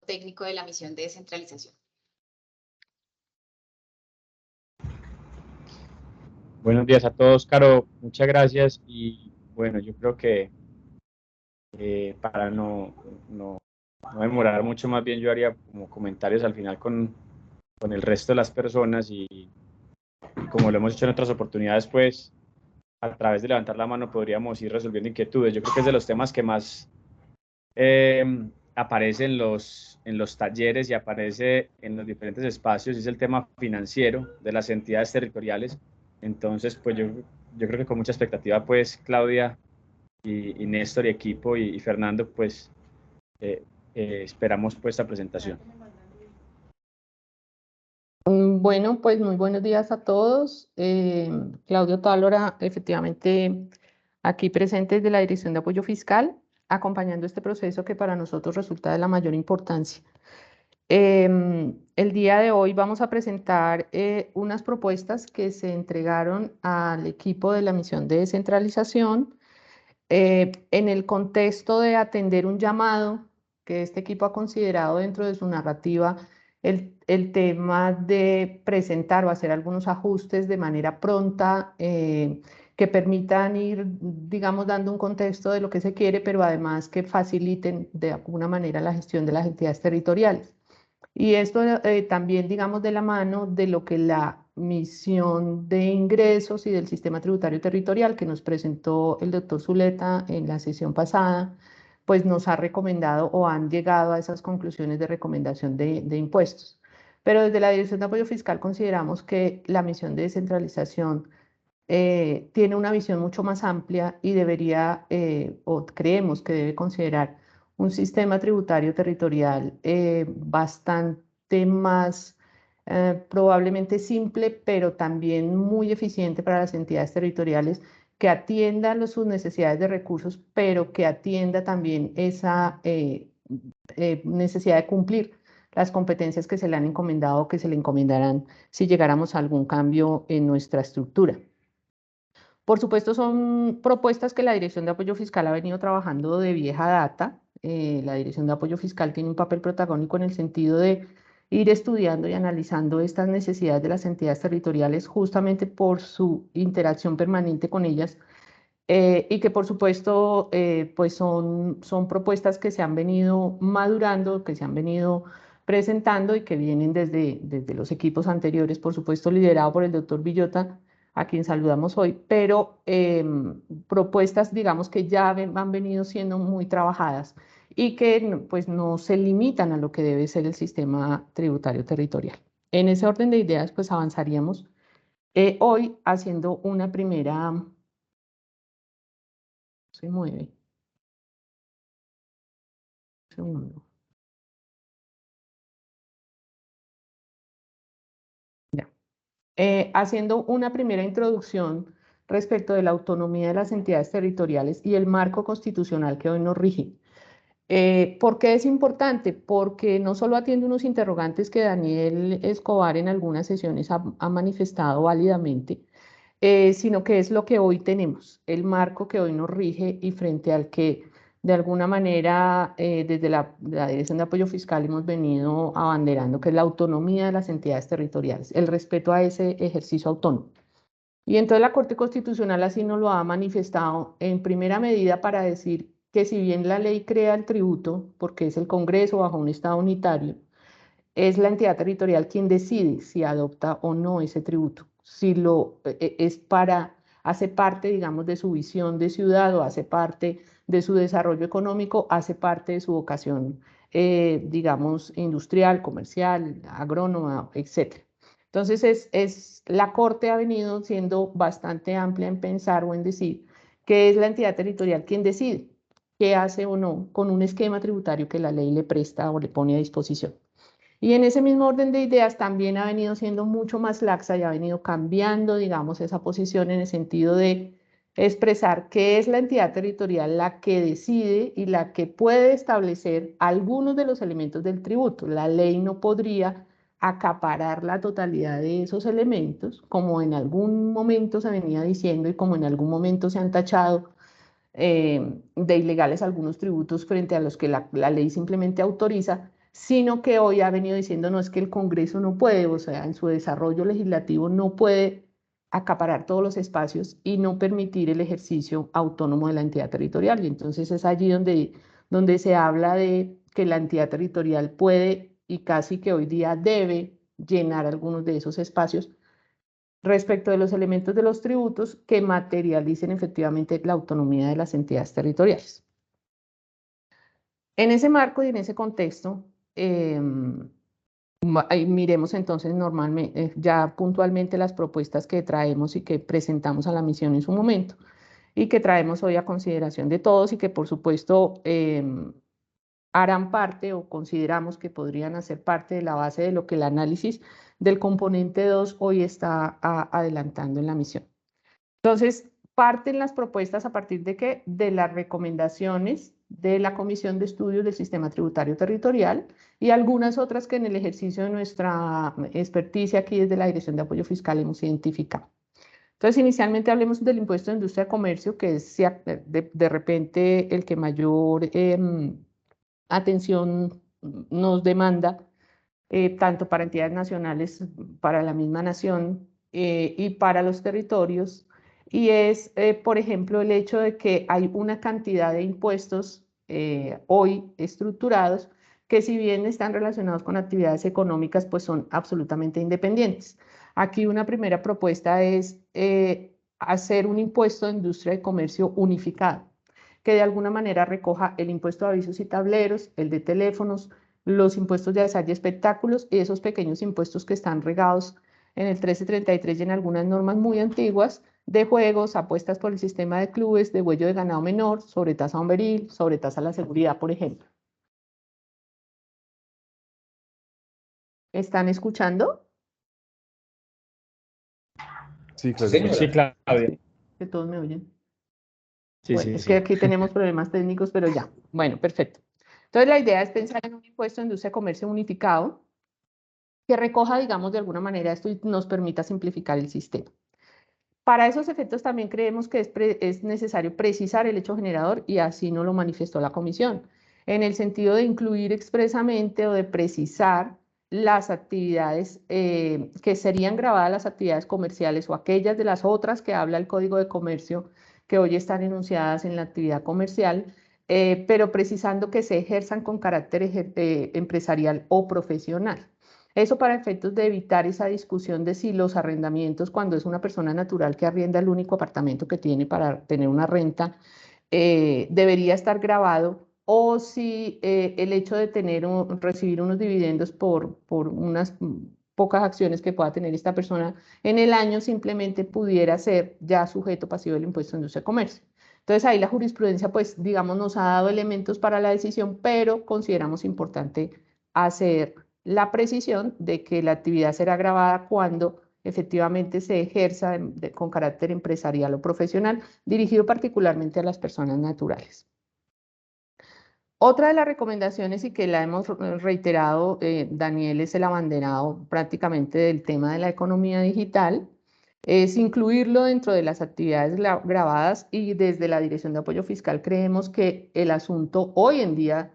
técnico de la misión de descentralización. Buenos días a todos, Caro, muchas gracias y bueno, yo creo que para no demorar mucho, más bien yo haría como comentarios al final con el resto de las personas y como lo hemos hecho en otras oportunidades, pues a través de levantar la mano podríamos ir resolviendo inquietudes. Yo creo que es de los temas que más aparece en los talleres y aparece en los diferentes espacios, es el tema financiero de las entidades territoriales. Entonces, pues yo creo que con mucha expectativa, pues Claudia y Néstor y equipo y Fernando, pues esperamos pues esta presentación. Bueno, pues muy buenos días a todos. Claudio Tálora, efectivamente, aquí presentes de la Dirección de Apoyo Fiscal, acompañando este proceso que para nosotros resulta de la mayor importancia. El día de hoy vamos a presentar unas propuestas que se entregaron al equipo de la misión de descentralización en el contexto de atender un llamado que este equipo ha considerado dentro de su narrativa el tema de presentar o hacer algunos ajustes de manera pronta que permitan ir, digamos, dando un contexto de lo que se quiere, pero además que faciliten de alguna manera la gestión de las entidades territoriales. Y esto también, digamos, de la mano de lo que la misión de ingresos y del sistema tributario territorial que nos presentó el doctor Zuleta en la sesión pasada, pues nos ha recomendado o han llegado a esas conclusiones de recomendación de impuestos. Pero desde la Dirección de Apoyo Fiscal consideramos que la misión de descentralización tiene una visión mucho más amplia y debería, o creemos que debe considerar un sistema tributario territorial bastante más probablemente simple, pero también muy eficiente para las entidades territoriales, que atienda sus necesidades de recursos, pero que atienda también esa necesidad de cumplir las competencias que se le han encomendado o que se le encomendarán si llegáramos a algún cambio en nuestra estructura. Por supuesto, son propuestas que la Dirección de Apoyo Fiscal ha venido trabajando de vieja data. La Dirección de Apoyo Fiscal tiene un papel protagónico en el sentido de ir estudiando y analizando estas necesidades de las entidades territoriales justamente por su interacción permanente con ellas y que por supuesto pues son propuestas que se han venido madurando, que se han venido presentando y que vienen desde los equipos anteriores, por supuesto liderado por el doctor Villota, a quien saludamos hoy, pero propuestas, digamos, que ya han venido siendo muy trabajadas y que pues no se limitan a lo que debe ser el sistema tributario territorial. En ese orden de ideas, pues avanzaríamos hoy haciendo una primera... Se mueve. Un segundo. Ya. Haciendo una primera introducción respecto de la autonomía de las entidades territoriales y el marco constitucional que hoy nos rige. ¿Por qué es importante? Porque no solo atiende unos interrogantes que Daniel Escobar en algunas sesiones ha manifestado válidamente, sino que es lo que hoy tenemos, el marco que hoy nos rige y frente al que de alguna manera desde la Dirección de Apoyo Fiscal hemos venido abanderando, que es la autonomía de las entidades territoriales, el respeto a ese ejercicio autónomo. Y entonces la Corte Constitucional así nos lo ha manifestado en primera medida para decir que si bien la ley crea el tributo, porque es el Congreso bajo un Estado unitario, es la entidad territorial quien decide si adopta o no ese tributo, si es hace parte, digamos, de su visión de ciudad o hace parte de su desarrollo económico, hace parte de su vocación, digamos, industrial, comercial, agrónoma, etc. Entonces, la Corte ha venido siendo bastante amplia en pensar o en decir que es la entidad territorial quien decide qué hace o no con un esquema tributario que la ley le presta o le pone a disposición. Y en ese mismo orden de ideas también ha venido siendo mucho más laxa y ha venido cambiando, digamos, esa posición en el sentido de expresar que es la entidad territorial la que decide y la que puede establecer algunos de los elementos del tributo. La ley no podría acaparar la totalidad de esos elementos, como en algún momento se venía diciendo y como en algún momento se han tachado de ilegales algunos tributos frente a los que la ley simplemente autoriza, sino que hoy ha venido diciendo, no, es que el Congreso no puede, o sea, en su desarrollo legislativo no puede acaparar todos los espacios y no permitir el ejercicio autónomo de la entidad territorial. Y entonces es allí donde se habla de que la entidad territorial puede y casi que hoy día debe llenar algunos de esos espacios respecto de los elementos de los tributos que materialicen efectivamente la autonomía de las entidades territoriales. En ese marco y en ese contexto, miremos entonces normalmente, ya puntualmente las propuestas que traemos y que presentamos a la misión en su momento y que traemos hoy a consideración de todos y que por supuesto harán parte o consideramos que podrían hacer parte de la base de lo que el análisis del componente 2 hoy está adelantando en la misión. Entonces, parten las propuestas a partir de qué? De las recomendaciones de la Comisión de Estudios del Sistema Tributario Territorial y algunas otras que en el ejercicio de nuestra experticia aquí desde la Dirección de Apoyo Fiscal hemos identificado. Entonces, inicialmente hablemos del impuesto de industria y comercio, que es de repente el que mayor atención nos demanda, tanto para entidades nacionales, para la misma nación y para los territorios. Y es, por ejemplo, el hecho de que hay una cantidad de impuestos hoy estructurados que si bien están relacionados con actividades económicas, pues son absolutamente independientes. Aquí una primera propuesta es hacer un impuesto de industria y comercio unificado, que de alguna manera recoja el impuesto de avisos y tableros, el de teléfonos, los impuestos de azar y espectáculos y esos pequeños impuestos que están regados en el 1333 y en algunas normas muy antiguas de juegos, apuestas por el sistema de clubes, de huello de ganado menor, sobretasa bomberil, sobretasa a la seguridad, por ejemplo. ¿Están escuchando? Sí, Claudia. Sí, Claudia. Sí, que todos me oyen. Sí, Bueno, sí, es sí. que aquí tenemos problemas técnicos, pero ya. Bueno, perfecto. Entonces la idea es pensar en un impuesto de industria y comercio unificado que recoja, digamos, de alguna manera esto y nos permita simplificar el sistema. Para esos efectos también creemos que es necesario precisar el hecho generador y así nos lo manifestó la comisión, en el sentido de incluir expresamente o de precisar las actividades que serían grabadas las actividades comerciales o aquellas de las otras que habla el Código de Comercio que hoy están enunciadas en la actividad comercial, pero precisando que se ejerzan con carácter empresarial o profesional. Eso para efectos de evitar esa discusión de si los arrendamientos, cuando es una persona natural que arrienda el único apartamento que tiene para tener una renta, debería estar grabado, o si el hecho de recibir unos dividendos por unas pocas acciones que pueda tener esta persona en el año simplemente pudiera ser ya sujeto pasivo del impuesto de industria y comercio. Entonces ahí la jurisprudencia, pues digamos, nos ha dado elementos para la decisión, pero consideramos importante hacer la precisión de que la actividad será grabada cuando efectivamente se ejerza con carácter empresarial o profesional, dirigido particularmente a las personas naturales. Otra de las recomendaciones, y que la hemos reiterado, Daniel es el abanderado prácticamente del tema de la economía digital, es incluirlo dentro de las actividades grabadas y desde la Dirección de Apoyo Fiscal creemos que el asunto hoy en día,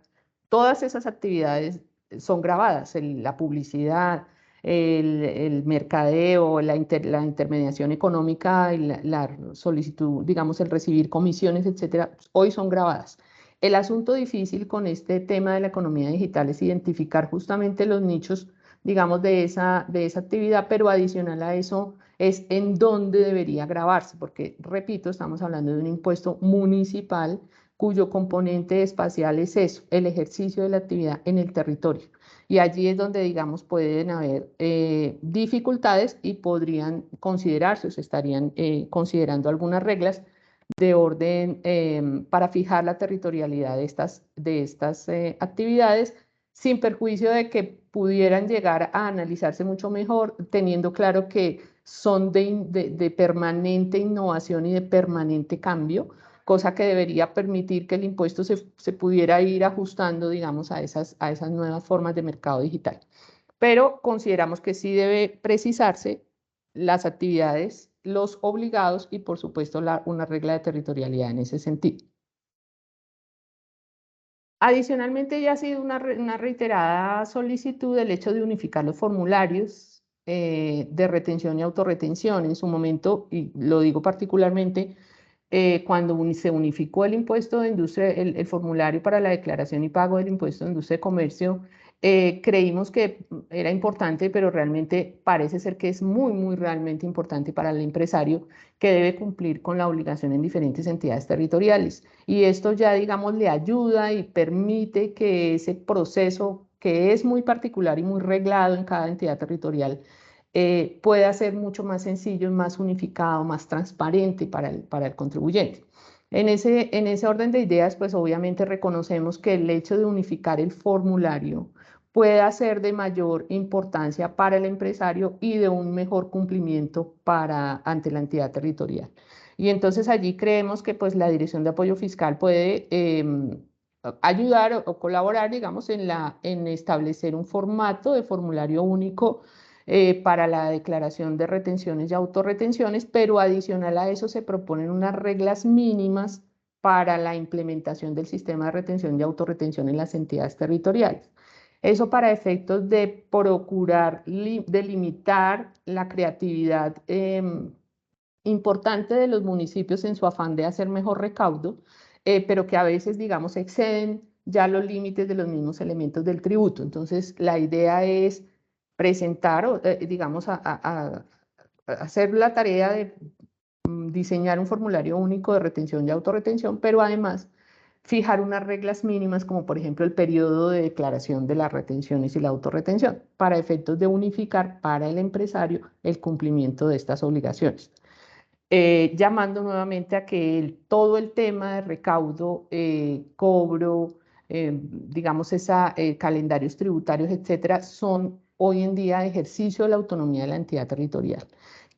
todas esas actividades son grabadas, la publicidad, el mercadeo, la intermediación económica y la solicitud, digamos, el recibir comisiones, etcétera, hoy son grabadas. El asunto difícil con este tema de la economía digital es identificar justamente los nichos, digamos, de esa actividad, pero adicional a eso es en dónde debería grabarse, porque, repito, estamos hablando de un impuesto municipal cuyo componente espacial es eso, el ejercicio de la actividad en el territorio. Y allí es donde, digamos, pueden haber dificultades y podrían considerarse o se estarían considerando algunas reglas de orden para fijar la territorialidad de estas actividades, sin perjuicio de que pudieran llegar a analizarse mucho mejor, teniendo claro que son de permanente innovación y de permanente cambio, cosa que debería permitir que el impuesto se pudiera ir ajustando, digamos, a esas nuevas formas de mercado digital. Pero consideramos que sí debe precisarse las actividades, los obligados y, por supuesto, una regla de territorialidad en ese sentido. Adicionalmente, ya ha sido una reiterada solicitud el hecho de unificar los formularios de retención y autorretención. En su momento, y lo digo particularmente, cuando se unificó el impuesto de industria, el formulario para la declaración y pago del impuesto de industria y comercio, creímos que era importante, pero realmente parece ser que es muy realmente importante para el empresario que debe cumplir con la obligación en diferentes entidades territoriales. Y esto ya, digamos, le ayuda y permite que ese proceso, que es muy particular y muy reglado en cada entidad territorial, pueda ser mucho más sencillo, más unificado, más transparente para el contribuyente. En ese orden de ideas, pues obviamente reconocemos que el hecho de unificar el formulario pueda ser de mayor importancia para el empresario y de un mejor cumplimiento ante la entidad territorial. Y entonces allí creemos que pues la Dirección de Apoyo Fiscal puede ayudar o colaborar, digamos, en establecer un formato de formulario único para la declaración de retenciones y autorretenciones, pero adicional a eso se proponen unas reglas mínimas para la implementación del sistema de retención y autorretención en las entidades territoriales. Eso para efectos de procurar delimitar la creatividad importante de los municipios en su afán de hacer mejor recaudo, pero que a veces, digamos, exceden ya los límites de los mismos elementos del tributo. Entonces, la idea es presentar, digamos, hacer la tarea de diseñar un formulario único de retención y autorretención, pero además fijar unas reglas mínimas, como por ejemplo el periodo de declaración de las retenciones y la autorretención, para efectos de unificar para el empresario el cumplimiento de estas obligaciones. Llamando nuevamente a que todo el tema de recaudo, cobro, digamos, calendarios tributarios, etcétera, son hoy en día ejercicio de la autonomía de la entidad territorial,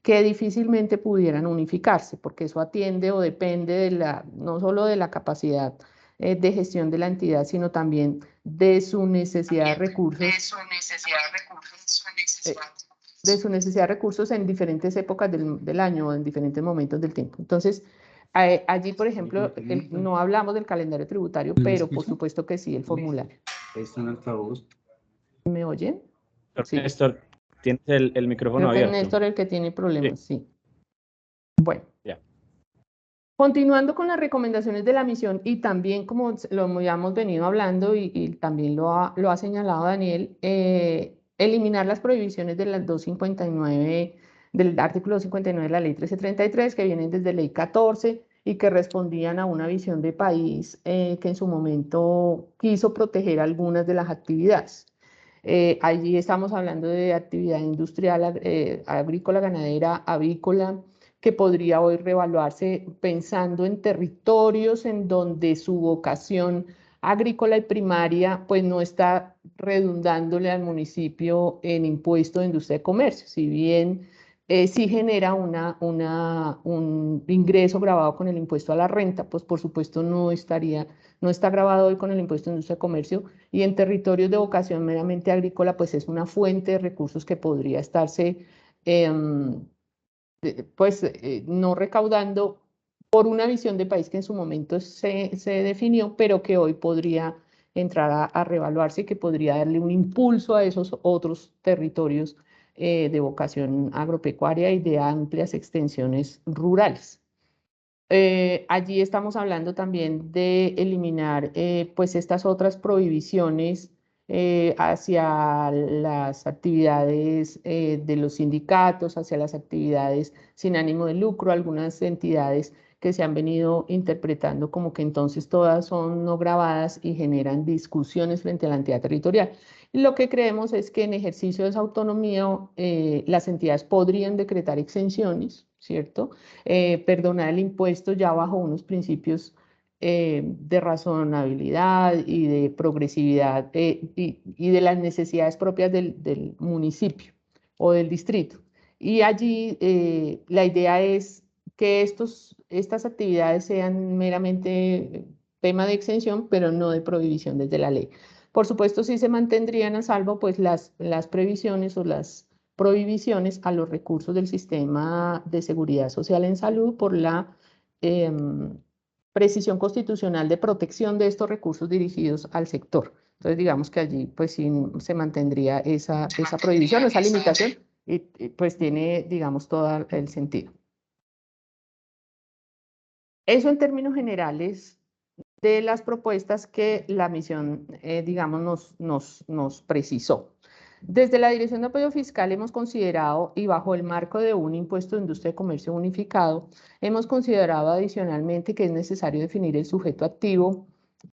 que difícilmente pudieran unificarse, porque eso atiende o depende no solo de la capacidad de gestión de la entidad, sino también de su necesidad de recursos. De su necesidad de recursos en diferentes épocas del año o en diferentes momentos del tiempo. Entonces, allí, por ejemplo, no hablamos del calendario tributario, pero por supuesto que sí, el formulario. Está en altavoz. ¿Me oyen? Sí. Néstor, tienes el micrófono Creo que es abierto. Néstor el que tiene problemas, sí. Bueno. Ya. Continuando con las recomendaciones de la misión y también como lo habíamos venido hablando y también lo ha señalado Daniel, eliminar las prohibiciones de las 259, del artículo 259 de la ley 1333 que vienen desde ley 14 y que respondían a una visión de país que en su momento quiso proteger algunas de las actividades. Allí estamos hablando de actividad industrial, agrícola, ganadera, avícola, que podría hoy reevaluarse pensando en territorios en donde su vocación agrícola y primaria pues no está redundándole al municipio en impuesto de industria y comercio, si bien sí genera un ingreso grabado con el impuesto a la renta, pues por supuesto no está grabado hoy con el impuesto de industria y comercio, y en territorios de vocación meramente agrícola pues es una fuente de recursos que podría estarse no recaudando por una visión de país que en su momento se definió, pero que hoy podría entrar a reevaluarse y que podría darle un impulso a esos otros territorios de vocación agropecuaria y de amplias extensiones rurales. Allí estamos hablando también de eliminar pues estas otras prohibiciones hacia las actividades de los sindicatos, hacia las actividades sin ánimo de lucro, algunas entidades que se han venido interpretando como que entonces todas son no gravadas y generan discusiones frente a la entidad territorial. Y lo que creemos es que en ejercicio de esa autonomía las entidades podrían decretar exenciones, ¿cierto? Perdonar el impuesto ya bajo unos principios de razonabilidad y de progresividad y de las necesidades propias del municipio o del distrito. Y allí la idea es que estas actividades sean meramente tema de exención, pero no de prohibición desde la ley. Por supuesto, sí se mantendrían a salvo pues, las previsiones o las prohibiciones a los recursos del sistema de seguridad social en salud por la precisión constitucional de protección de estos recursos dirigidos al sector. Entonces, digamos que allí pues sí se mantendría esa prohibición, esa limitación, y pues tiene, digamos, todo el sentido. Eso en términos generales de las propuestas que la misión, digamos, nos precisó. Desde la Dirección de Apoyo Fiscal hemos considerado, y bajo el marco de un impuesto de industria y comercio unificado, hemos considerado adicionalmente que es necesario definir el sujeto activo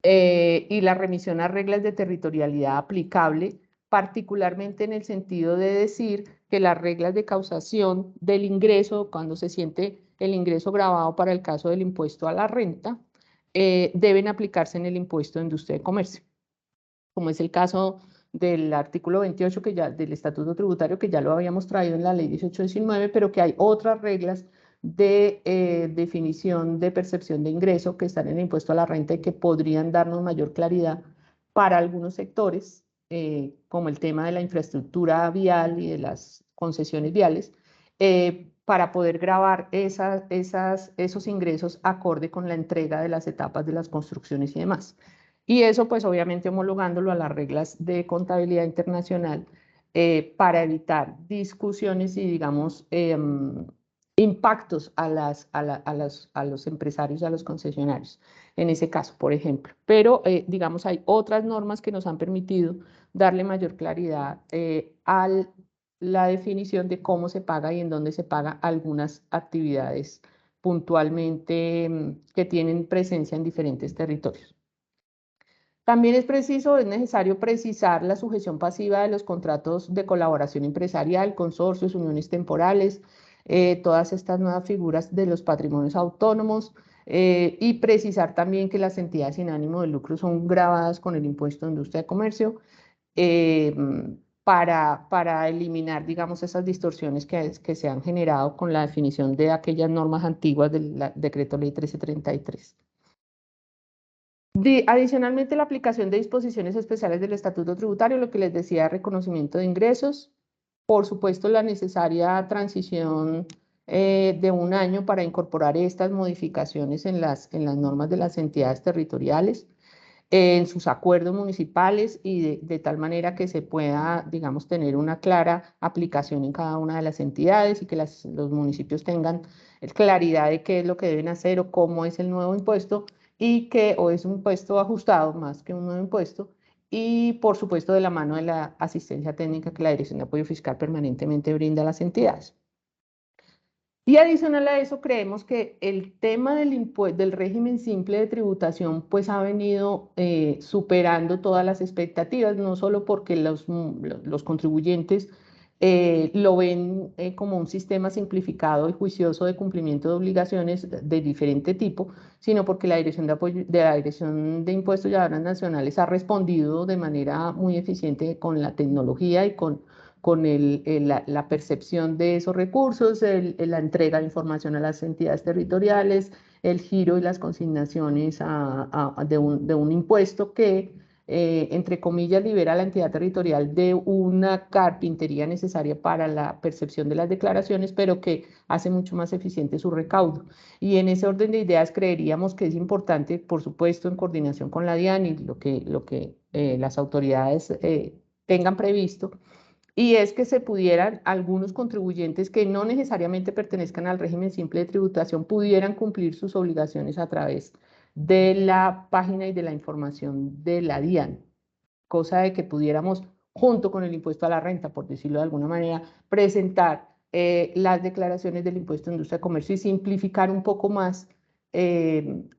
y la remisión a reglas de territorialidad aplicable, particularmente en el sentido de decir que las reglas de causación del ingreso, cuando se siente el ingreso gravado para el caso del impuesto a la renta, deben aplicarse en el impuesto de industria y comercio, como es el caso del artículo 28 del Estatuto Tributario, que ya lo habíamos traído en la Ley 1819, pero que hay otras reglas de definición de percepción de ingreso que están en el impuesto a la renta y que podrían darnos mayor claridad para algunos sectores, como el tema de la infraestructura vial y de las concesiones viales, para poder gravar esos ingresos acorde con la entrega de las etapas de las construcciones y demás. Y eso, pues obviamente homologándolo a las reglas de contabilidad internacional para evitar discusiones y, digamos, impactos a los empresarios, a los concesionarios, en ese caso, por ejemplo. Pero, digamos, hay otras normas que nos han permitido darle mayor claridad a la definición de cómo se paga y en dónde se paga algunas actividades puntualmente que tienen presencia en diferentes territorios. También es necesario precisar la sujeción pasiva de los contratos de colaboración empresarial, consorcios, uniones temporales, todas estas nuevas figuras de los patrimonios autónomos y precisar también que las entidades sin ánimo de lucro son gravadas con el impuesto de industria y comercio para eliminar, digamos, esas distorsiones que se han generado con la definición de aquellas normas antiguas del Decreto Ley 1333. Adicionalmente, la aplicación de disposiciones especiales del Estatuto Tributario, lo que les decía, reconocimiento de ingresos, por supuesto, la necesaria transición de un año para incorporar estas modificaciones en las normas de las entidades territoriales, en sus acuerdos municipales y de tal manera que se pueda, digamos, tener una clara aplicación en cada una de las entidades y que los municipios tengan claridad de qué es lo que deben hacer o cómo es el nuevo impuesto o es un impuesto ajustado más que un nuevo impuesto, y por supuesto de la mano de la asistencia técnica que la Dirección de Apoyo Fiscal permanentemente brinda a las entidades. Y adicional a eso, creemos que el tema del régimen simple de tributación pues ha venido superando todas las expectativas, no solo porque los contribuyentes lo ven como un sistema simplificado y juicioso de cumplimiento de obligaciones de diferente tipo, sino porque la Dirección de Impuestos y Aduanas Nacionales ha respondido de manera muy eficiente con la tecnología y con la percepción de esos recursos, la entrega de información a las entidades territoriales, el giro y las consignaciones de un impuesto que, entre comillas, libera a la entidad territorial de una carpintería necesaria para la percepción de las declaraciones, pero que hace mucho más eficiente su recaudo. Y en ese orden de ideas creeríamos que es importante, por supuesto, en coordinación con la DIAN y lo que las autoridades tengan previsto, y es que se pudieran algunos contribuyentes que no necesariamente pertenezcan al régimen simple de tributación pudieran cumplir sus obligaciones a través de la página y de la información de la DIAN, cosa de que pudiéramos, junto con el impuesto a la renta, por decirlo de alguna manera, presentar las declaraciones del impuesto de industria y comercio y simplificar un poco más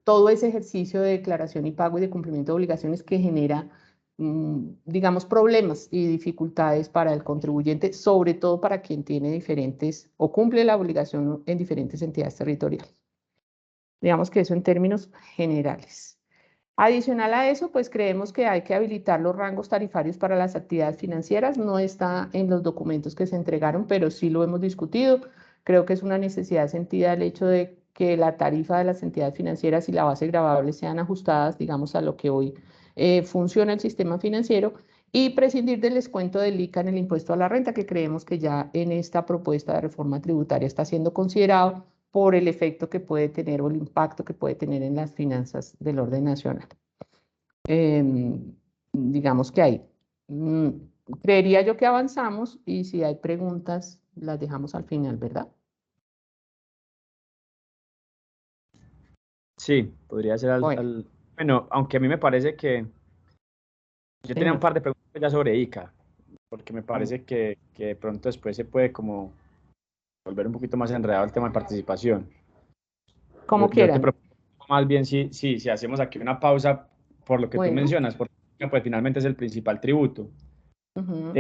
todo ese ejercicio de declaración y pago y de cumplimiento de obligaciones que genera, digamos, problemas y dificultades para el contribuyente, sobre todo para quien tiene diferentes o cumple la obligación en diferentes entidades territoriales. Digamos que eso en términos generales. Adicional a eso, pues creemos que hay que habilitar los rangos tarifarios para las actividades financieras. No está en los documentos que se entregaron, pero sí lo hemos discutido. Creo que es una necesidad sentida el hecho de que la tarifa de las entidades financieras y la base gravable sean ajustadas, digamos, a lo que hoy funciona el sistema financiero, y prescindir del descuento del ICA en el impuesto a la renta, que creemos que ya en esta propuesta de reforma tributaria está siendo considerado por el efecto que puede tener o el impacto que puede tener en las finanzas del orden nacional. Digamos que ahí. Creería yo que avanzamos y si hay preguntas las dejamos al final, ¿verdad? Sí, podría ser Bueno. Bueno, aunque a mí me parece que yo tenía un Señor. par de preguntas ya sobre ICA, porque me parece que de pronto después se puede como volver un poquito más enredado el tema de participación. Como Yo te quieran. propongo más bien si hacemos aquí una pausa por lo que tú Bueno. mencionas, porque pues, finalmente es el principal tributo. Ujú.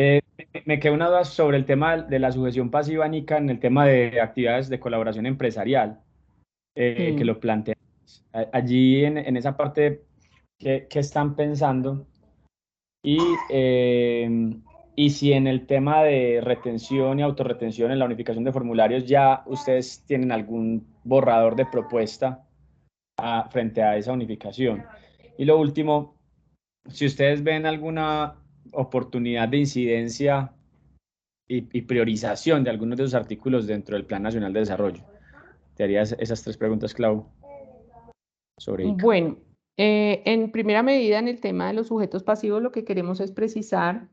Me queda una duda sobre el tema de la sujeción pasiva, Nica, en el tema de actividades de colaboración empresarial, que Sí. lo planteas. Allí en esa parte, ¿qué están pensando? Y, y si en el tema de retención y autorretención, en la unificación de formularios, ya ustedes tienen algún borrador de propuesta frente a esa unificación. Y lo último, si ustedes ven alguna oportunidad de incidencia y priorización de algunos de esos artículos dentro del Plan Nacional de Desarrollo. Te haría esas tres preguntas, Clau, sobre ICA. Bueno, en primera medida, en el tema de los sujetos pasivos, lo que queremos es precisar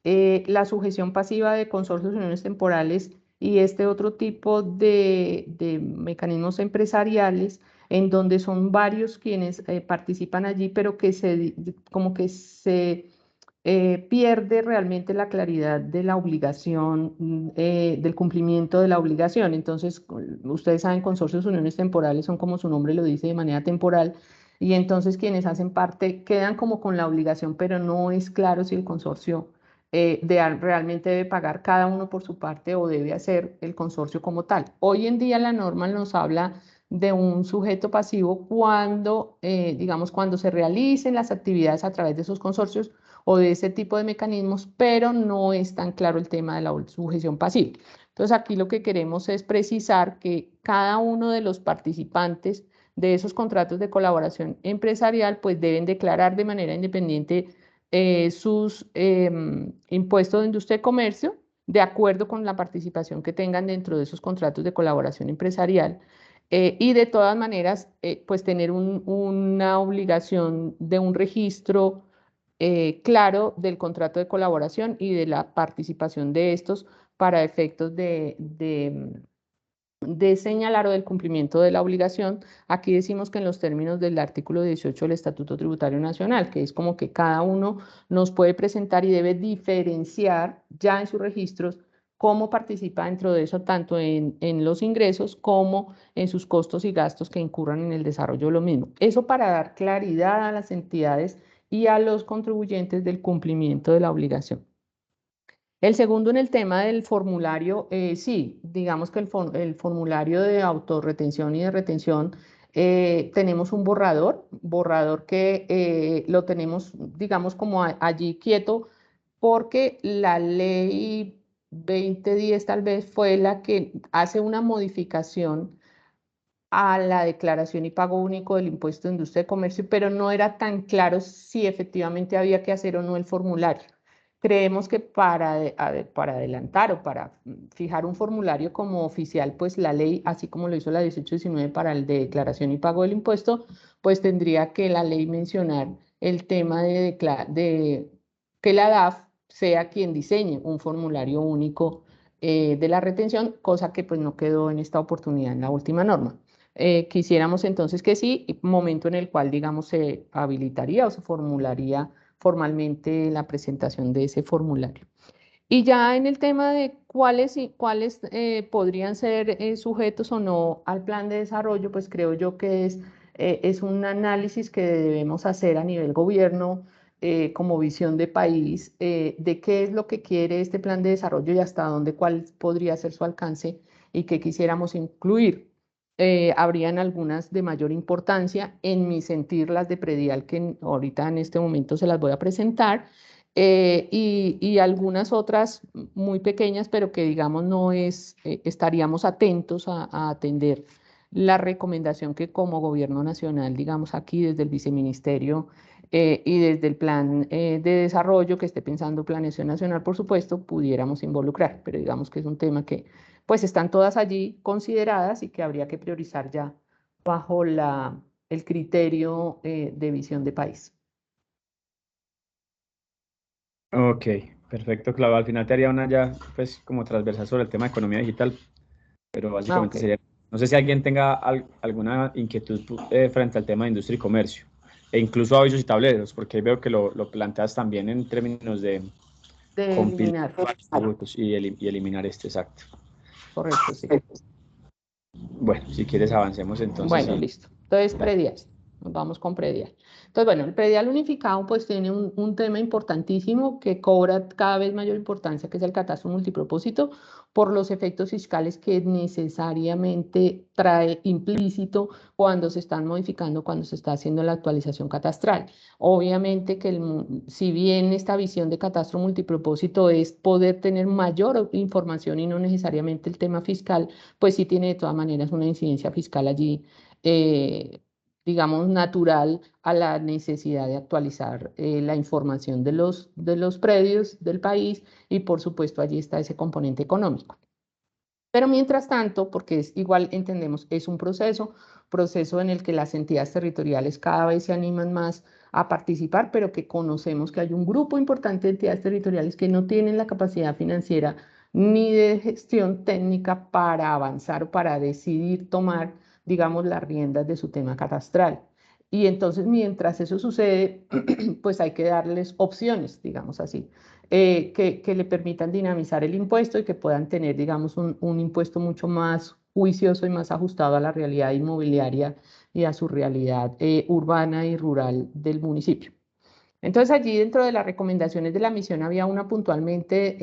la sujeción pasiva de consorcios y uniones temporales y este otro tipo de mecanismos empresariales en donde son varios quienes participan allí, pero que como que se pierde realmente la claridad de la obligación, del cumplimiento de la obligación. Entonces, ustedes saben, consorcios, uniones temporales son como su nombre lo dice, de manera temporal, y entonces quienes hacen parte quedan como con la obligación, pero no es claro si el consorcio realmente debe pagar cada uno por su parte o debe hacer el consorcio como tal. Hoy en día la norma nos habla de un sujeto pasivo cuando, digamos, cuando se realicen las actividades a través de esos consorcios o de ese tipo de mecanismos, pero no es tan claro el tema de la sujeción pasiva. Entonces aquí lo que queremos es precisar que cada uno de los participantes de esos contratos de colaboración empresarial pues deben declarar de manera independiente sus impuestos de industria y comercio de acuerdo con la participación que tengan dentro de esos contratos de colaboración empresarial. Y de todas maneras, pues tener una obligación de un registro claro del contrato de colaboración y de la participación de estos para efectos de señalar o del cumplimiento de la obligación. Aquí decimos que en los términos del artículo 18 del Estatuto Tributario Nacional, que es como que cada uno nos puede presentar y debe diferenciar ya en sus registros cómo participa dentro de eso, tanto en los ingresos como en sus costos y gastos que incurran en el desarrollo de lo mismo. Eso para dar claridad a las entidades y a los contribuyentes del cumplimiento de la obligación. El segundo, en el tema del formulario, sí, digamos que el formulario de autorretención y de retención, tenemos un borrador que lo tenemos, digamos, como allí quieto, porque la ley 2010 tal vez fue la que hace una modificación a la declaración y pago único del impuesto de industria y comercio, pero no era tan claro si efectivamente había que hacer o no el formulario. Creemos que para adelantar o para fijar un formulario como oficial, pues la ley, así como lo hizo la 1819 para el de declaración y pago del impuesto, pues tendría que la ley mencionar el tema de que la DAF sea quien diseñe un formulario único de la retención, cosa que pues no quedó en esta oportunidad en la última norma. Quisiéramos entonces que sí, momento en el cual, digamos, se habilitaría o se formularía formalmente la presentación de ese formulario. Y ya en el tema de cuáles podrían ser sujetos o no al plan de desarrollo, pues creo yo que es un análisis que debemos hacer a nivel gobierno como visión de país de qué es lo que quiere este plan de desarrollo y hasta dónde, cuál podría ser su alcance y qué quisiéramos incluir. Habrían algunas de mayor importancia, en mi sentir las de predial que ahorita en este momento se las voy a presentar, y algunas otras muy pequeñas, pero que digamos no estaríamos atentos a atender la recomendación que como gobierno nacional, digamos aquí desde el viceministerio, y desde el plan de desarrollo que esté pensando Planeación Nacional, por supuesto, pudiéramos involucrar, pero digamos que es un tema que pues están todas allí consideradas y que habría que priorizar ya bajo el criterio de visión de país. Ok, perfecto, Claudia. Al final te haría una ya, pues, como transversal sobre el tema de economía digital, pero básicamente Ok. sería, no sé si alguien tenga alguna inquietud frente al tema de industria y comercio, e incluso avisos y tableros, porque veo que lo planteas también en términos de De compilar eliminar, atributos y eliminar este, exacto. correcto, sí. Bueno, si quieres avancemos entonces Bueno, y listo. Entonces, predial. Nos vamos con predial. Entonces, bueno, el predial unificado pues tiene un tema importantísimo que cobra cada vez mayor importancia, que es el catastro multipropósito, por los efectos fiscales que necesariamente trae implícito cuando se están modificando, cuando se está haciendo la actualización catastral. Obviamente que si bien esta visión de catastro multipropósito es poder tener mayor información y no necesariamente el tema fiscal, pues sí tiene de todas maneras una incidencia fiscal allí, digamos, natural a la necesidad de actualizar la información de los predios del país y por supuesto allí está ese componente económico. Pero mientras tanto, porque es igual entendemos, es un proceso en el que las entidades territoriales cada vez se animan más a participar, pero que conocemos que hay un grupo importante de entidades territoriales que no tienen la capacidad financiera ni de gestión técnica para avanzar o para decidir tomar, digamos, las riendas de su tema catastral. Y entonces, mientras eso sucede, pues hay que darles opciones, digamos así, que le permitan dinamizar el impuesto y que puedan tener, digamos, un impuesto mucho más juicioso y más ajustado a la realidad inmobiliaria y a su realidad urbana y rural del municipio. Entonces allí dentro de las recomendaciones de la misión había una puntualmente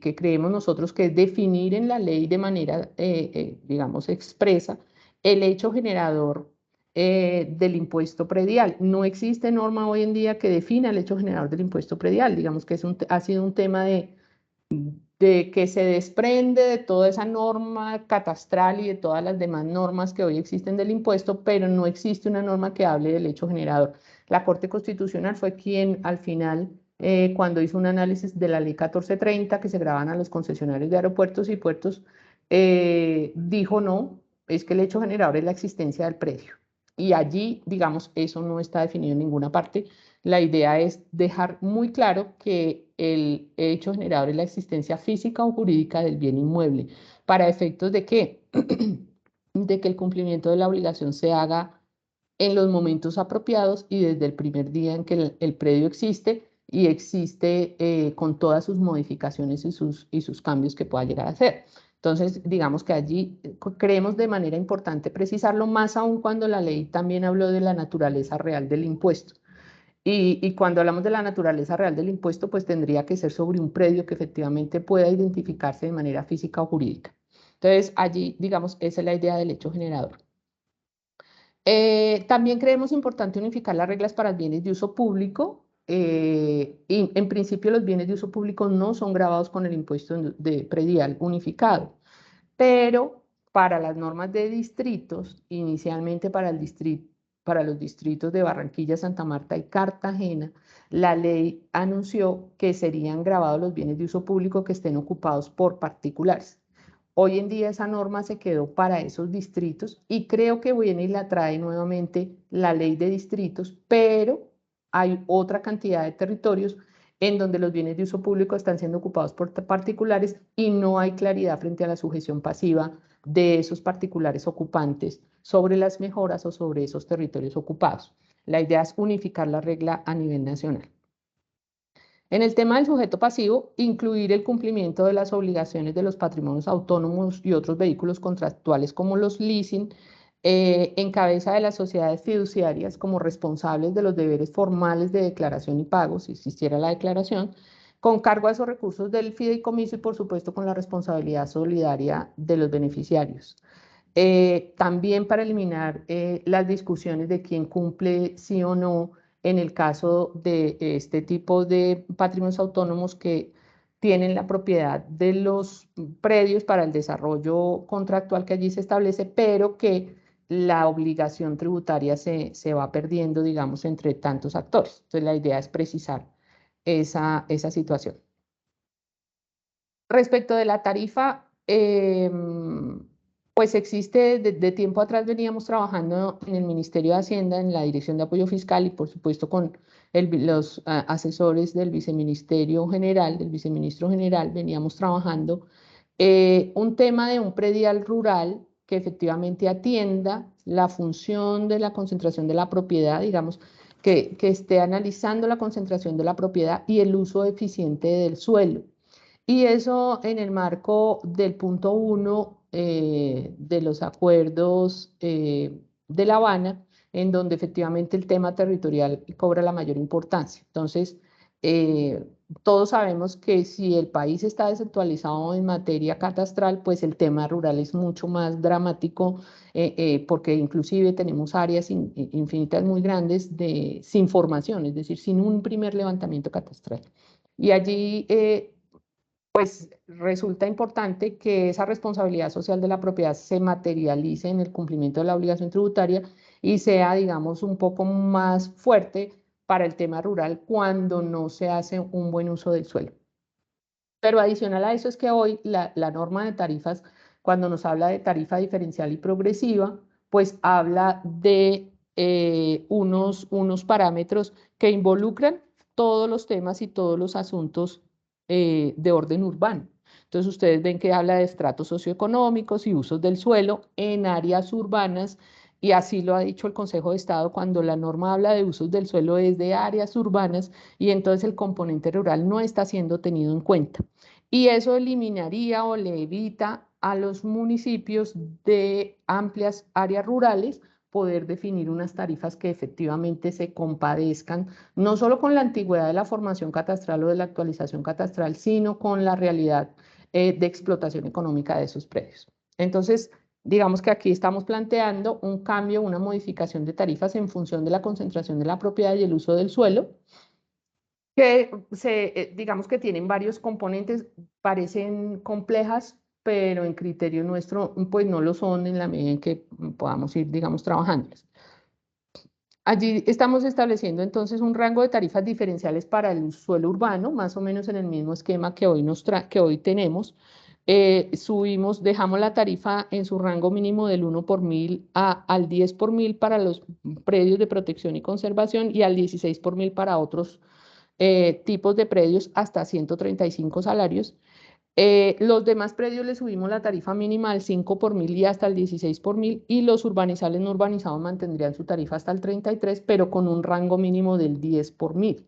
que creemos nosotros que es definir en la ley de manera, digamos, expresa el hecho generador del impuesto predial. No existe norma hoy en día que defina el hecho generador del impuesto predial. Digamos que ha sido un tema de que se desprende de toda esa norma catastral y de todas las demás normas que hoy existen del impuesto, pero no existe una norma que hable del hecho generador. La Corte Constitucional fue quien al final, cuando hizo un análisis de la ley 1430 que se graban a los concesionarios de aeropuertos y puertos, dijo no, es que el hecho generador es la existencia del predio. Y allí, digamos, eso no está definido en ninguna parte. La idea es dejar muy claro que el hecho generador es la existencia física o jurídica del bien inmueble. ¿Para efectos de qué? De que el cumplimiento de la obligación se haga en los momentos apropiados y desde el primer día en que el predio existe y existe con todas sus modificaciones y sus cambios que pueda llegar a hacer. Entonces, digamos que allí creemos de manera importante precisarlo, más aún cuando la ley también habló de la naturaleza real del impuesto. Y cuando hablamos de la naturaleza real del impuesto, pues tendría que ser sobre un predio que efectivamente pueda identificarse de manera física o jurídica. Entonces, allí, digamos, esa es la idea del hecho generador. También creemos importante unificar las reglas para bienes de uso público. Y en principio los bienes de uso público no son gravados con el impuesto de predial unificado, pero para las normas de distritos, inicialmente para los distritos de Barranquilla, Santa Marta y Cartagena, la ley anunció que serían gravados los bienes de uso público que estén ocupados por particulares. Hoy en día esa norma se quedó para esos distritos y creo que viene y la trae nuevamente la ley de distritos, pero hay otra cantidad de territorios en donde los bienes de uso público están siendo ocupados por particulares y no hay claridad frente a la sujeción pasiva de esos particulares ocupantes sobre las mejoras o sobre esos territorios ocupados. La idea es unificar la regla a nivel nacional. En el tema del sujeto pasivo, incluir el cumplimiento de las obligaciones de los patrimonios autónomos y otros vehículos contractuales como los leasing, en cabeza de las sociedades fiduciarias como responsables de los deberes formales de declaración y pago, si existiera la declaración, con cargo a esos recursos del fideicomiso y por supuesto con la responsabilidad solidaria de los beneficiarios. También para eliminar las discusiones de quién cumple sí o no en el caso de este tipo de patrimonios autónomos que tienen la propiedad de los predios para el desarrollo contractual que allí se establece, pero que la obligación tributaria se va perdiendo, digamos, entre tantos actores. Entonces, la idea es precisar esa situación. Respecto de la tarifa, pues existe, de tiempo atrás veníamos trabajando en el Ministerio de Hacienda, en la Dirección de Apoyo Fiscal y por supuesto con los asesores del Viceministerio General, del Viceministro General, veníamos trabajando un tema de un predial rural que efectivamente atienda la función de la concentración de la propiedad, digamos, que esté analizando la concentración de la propiedad y el uso eficiente del suelo. Y eso en el marco del punto 1 de los acuerdos de La Habana, en donde efectivamente el tema territorial cobra la mayor importancia. Entonces, todos sabemos que si el país está desactualizado en materia catastral, pues el tema rural es mucho más dramático, porque inclusive tenemos áreas infinitas muy grandes sin formación, es decir, sin un primer levantamiento catastral. Y allí pues resulta importante que esa responsabilidad social de la propiedad se materialice en el cumplimiento de la obligación tributaria y sea, digamos, un poco más fuerte para el tema rural cuando no se hace un buen uso del suelo. Pero adicional a eso es que hoy la norma de tarifas, cuando nos habla de tarifa diferencial y progresiva, pues habla de unos parámetros que involucran todos los temas y todos los asuntos de orden urbano. Entonces ustedes ven que habla de estratos socioeconómicos y usos del suelo en áreas urbanas, y así lo ha dicho el Consejo de Estado cuando la norma habla de usos del suelo es de áreas urbanas, y entonces el componente rural no está siendo tenido en cuenta. Y eso eliminaría o le evita a los municipios de amplias áreas rurales poder definir unas tarifas que efectivamente se compadezcan, no solo con la antigüedad de la formación catastral o de la actualización catastral, sino con la realidad de explotación económica de esos predios. Entonces, digamos que aquí estamos planteando un cambio, una modificación de tarifas en función de la concentración de la propiedad y el uso del suelo, que digamos que tienen varios componentes, parecen complejas, pero en criterio nuestro, pues no lo son en la medida en que podamos ir, digamos, trabajándolas. Allí estamos estableciendo entonces un rango de tarifas diferenciales para el suelo urbano, más o menos en el mismo esquema que hoy tenemos. Dejamos la tarifa en su rango mínimo del 1 por 1000 al 10 por 1000 para los predios de protección y conservación y al 16 por 1000 para otros tipos de predios hasta 135 salarios. Los demás predios le subimos la tarifa mínima al 5 por 1000 y hasta el 16 por 1000, y los urbanizables no urbanizados mantendrían su tarifa hasta el 33, pero con un rango mínimo del 10 por 1000.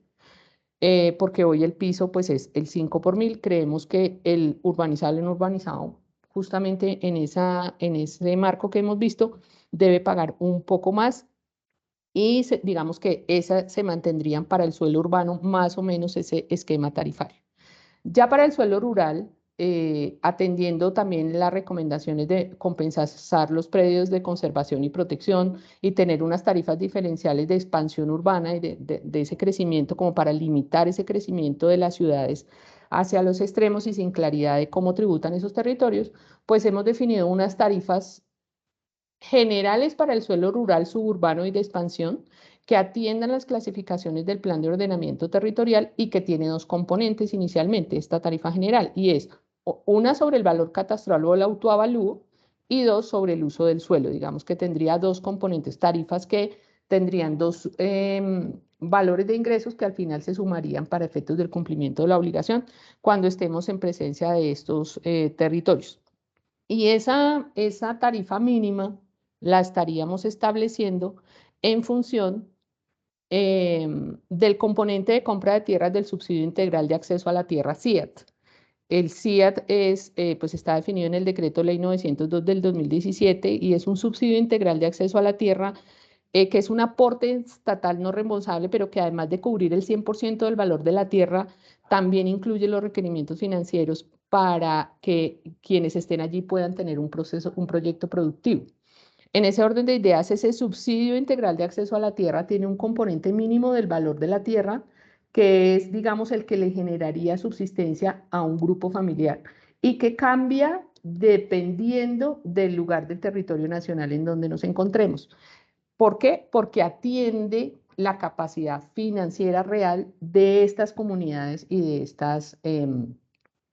Porque hoy el piso pues es el 5 por 1000. Creemos que el urbanizable no urbanizado, justamente en ese marco que hemos visto, debe pagar un poco más, y digamos que esas se mantendrían para el suelo urbano más o menos ese esquema tarifario. Ya para el suelo rural, atendiendo también las recomendaciones de compensar los predios de conservación y protección y tener unas tarifas diferenciales de expansión urbana y de ese crecimiento, como para limitar ese crecimiento de las ciudades hacia los extremos y sin claridad de cómo tributan esos territorios, pues hemos definido unas tarifas generales para el suelo rural, suburbano y de expansión, que atiendan las clasificaciones del Plan de Ordenamiento Territorial y que tiene dos componentes inicialmente, esta tarifa general, y es una sobre el valor catastral o el autoavalúo, y dos sobre el uso del suelo. Digamos que tendría dos componentes, tarifas que tendrían dos valores de ingresos que al final se sumarían para efectos del cumplimiento de la obligación cuando estemos en presencia de estos territorios. Y esa tarifa mínima la estaríamos estableciendo en función del componente de compra de tierras del subsidio integral de acceso a la tierra, SIAT. El SIAT pues está definido en el Decreto Ley 902 del 2017 y es un subsidio integral de acceso a la tierra que es un aporte estatal no reembolsable, pero que además de cubrir el 100% del valor de la tierra, también incluye los requerimientos financieros para que quienes estén allí puedan tener un proyecto productivo. En ese orden de ideas, ese subsidio integral de acceso a la tierra tiene un componente mínimo del valor de la tierra, que es, digamos, el que le generaría subsistencia a un grupo familiar y que cambia dependiendo del lugar del territorio nacional en donde nos encontremos. ¿Por qué? Porque atiende la capacidad financiera real de estas comunidades y de estas,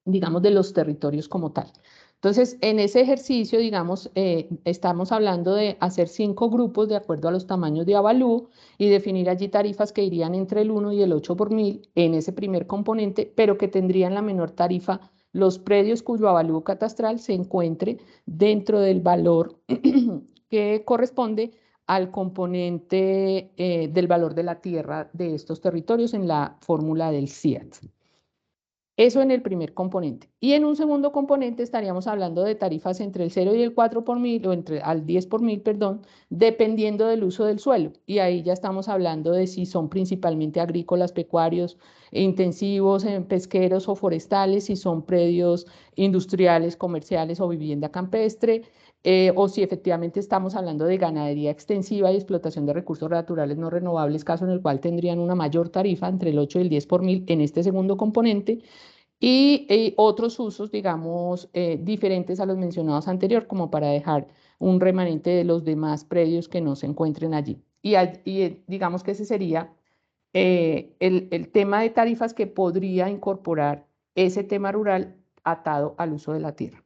digamos, de los territorios como tal. Entonces, en ese ejercicio, digamos, estamos hablando de hacer 5 grupos de acuerdo a los tamaños de avalúo y definir allí tarifas que irían entre el 1 y el 8 por mil en ese primer componente, pero que tendrían la menor tarifa los predios cuyo avalúo catastral se encuentre dentro del valor que corresponde al componente del valor de la tierra de estos territorios en la fórmula del CIAT. Eso en el primer componente. Y en un segundo componente estaríamos hablando de tarifas entre el 0 y el 4 por mil, o entre al 10 por mil, perdón, dependiendo del uso del suelo. Y ahí ya estamos hablando de si son principalmente agrícolas, pecuarios, intensivos, pesqueros o forestales, si son predios industriales, comerciales o vivienda campestre, o si efectivamente estamos hablando de ganadería extensiva y explotación de recursos naturales no renovables, caso en el cual tendrían una mayor tarifa entre el 8 y el 10 por mil en este segundo componente, y otros usos, digamos, diferentes a los mencionados anterior, como para dejar un remanente de los demás predios que no se encuentren allí. Digamos que ese sería el tema de tarifas que podría incorporar ese tema rural atado al uso de la tierra.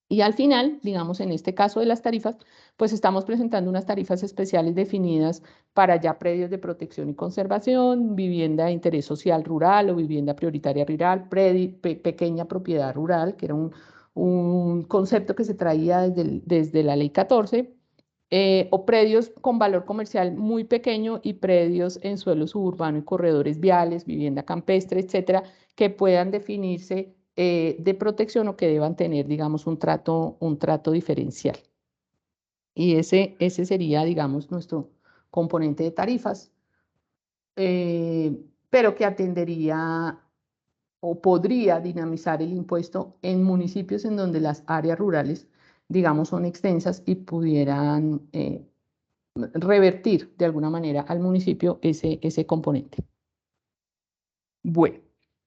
Y al final, digamos, en este caso de las tarifas, pues estamos presentando unas tarifas especiales definidas para ya predios de protección y conservación, vivienda de interés social rural o vivienda prioritaria rural, pequeña propiedad rural, que era un concepto que se traía desde la ley 14, o predios con valor comercial muy pequeño y predios en suelo suburbano y corredores viales, vivienda campestre, etcétera, que puedan definirse de protección o que deban tener, digamos, un trato diferencial. Y ese sería, digamos, nuestro componente de tarifas, pero que atendería o podría dinamizar el impuesto en municipios en donde las áreas rurales, digamos, son extensas y pudieran revertir de alguna manera al municipio ese componente. Bueno.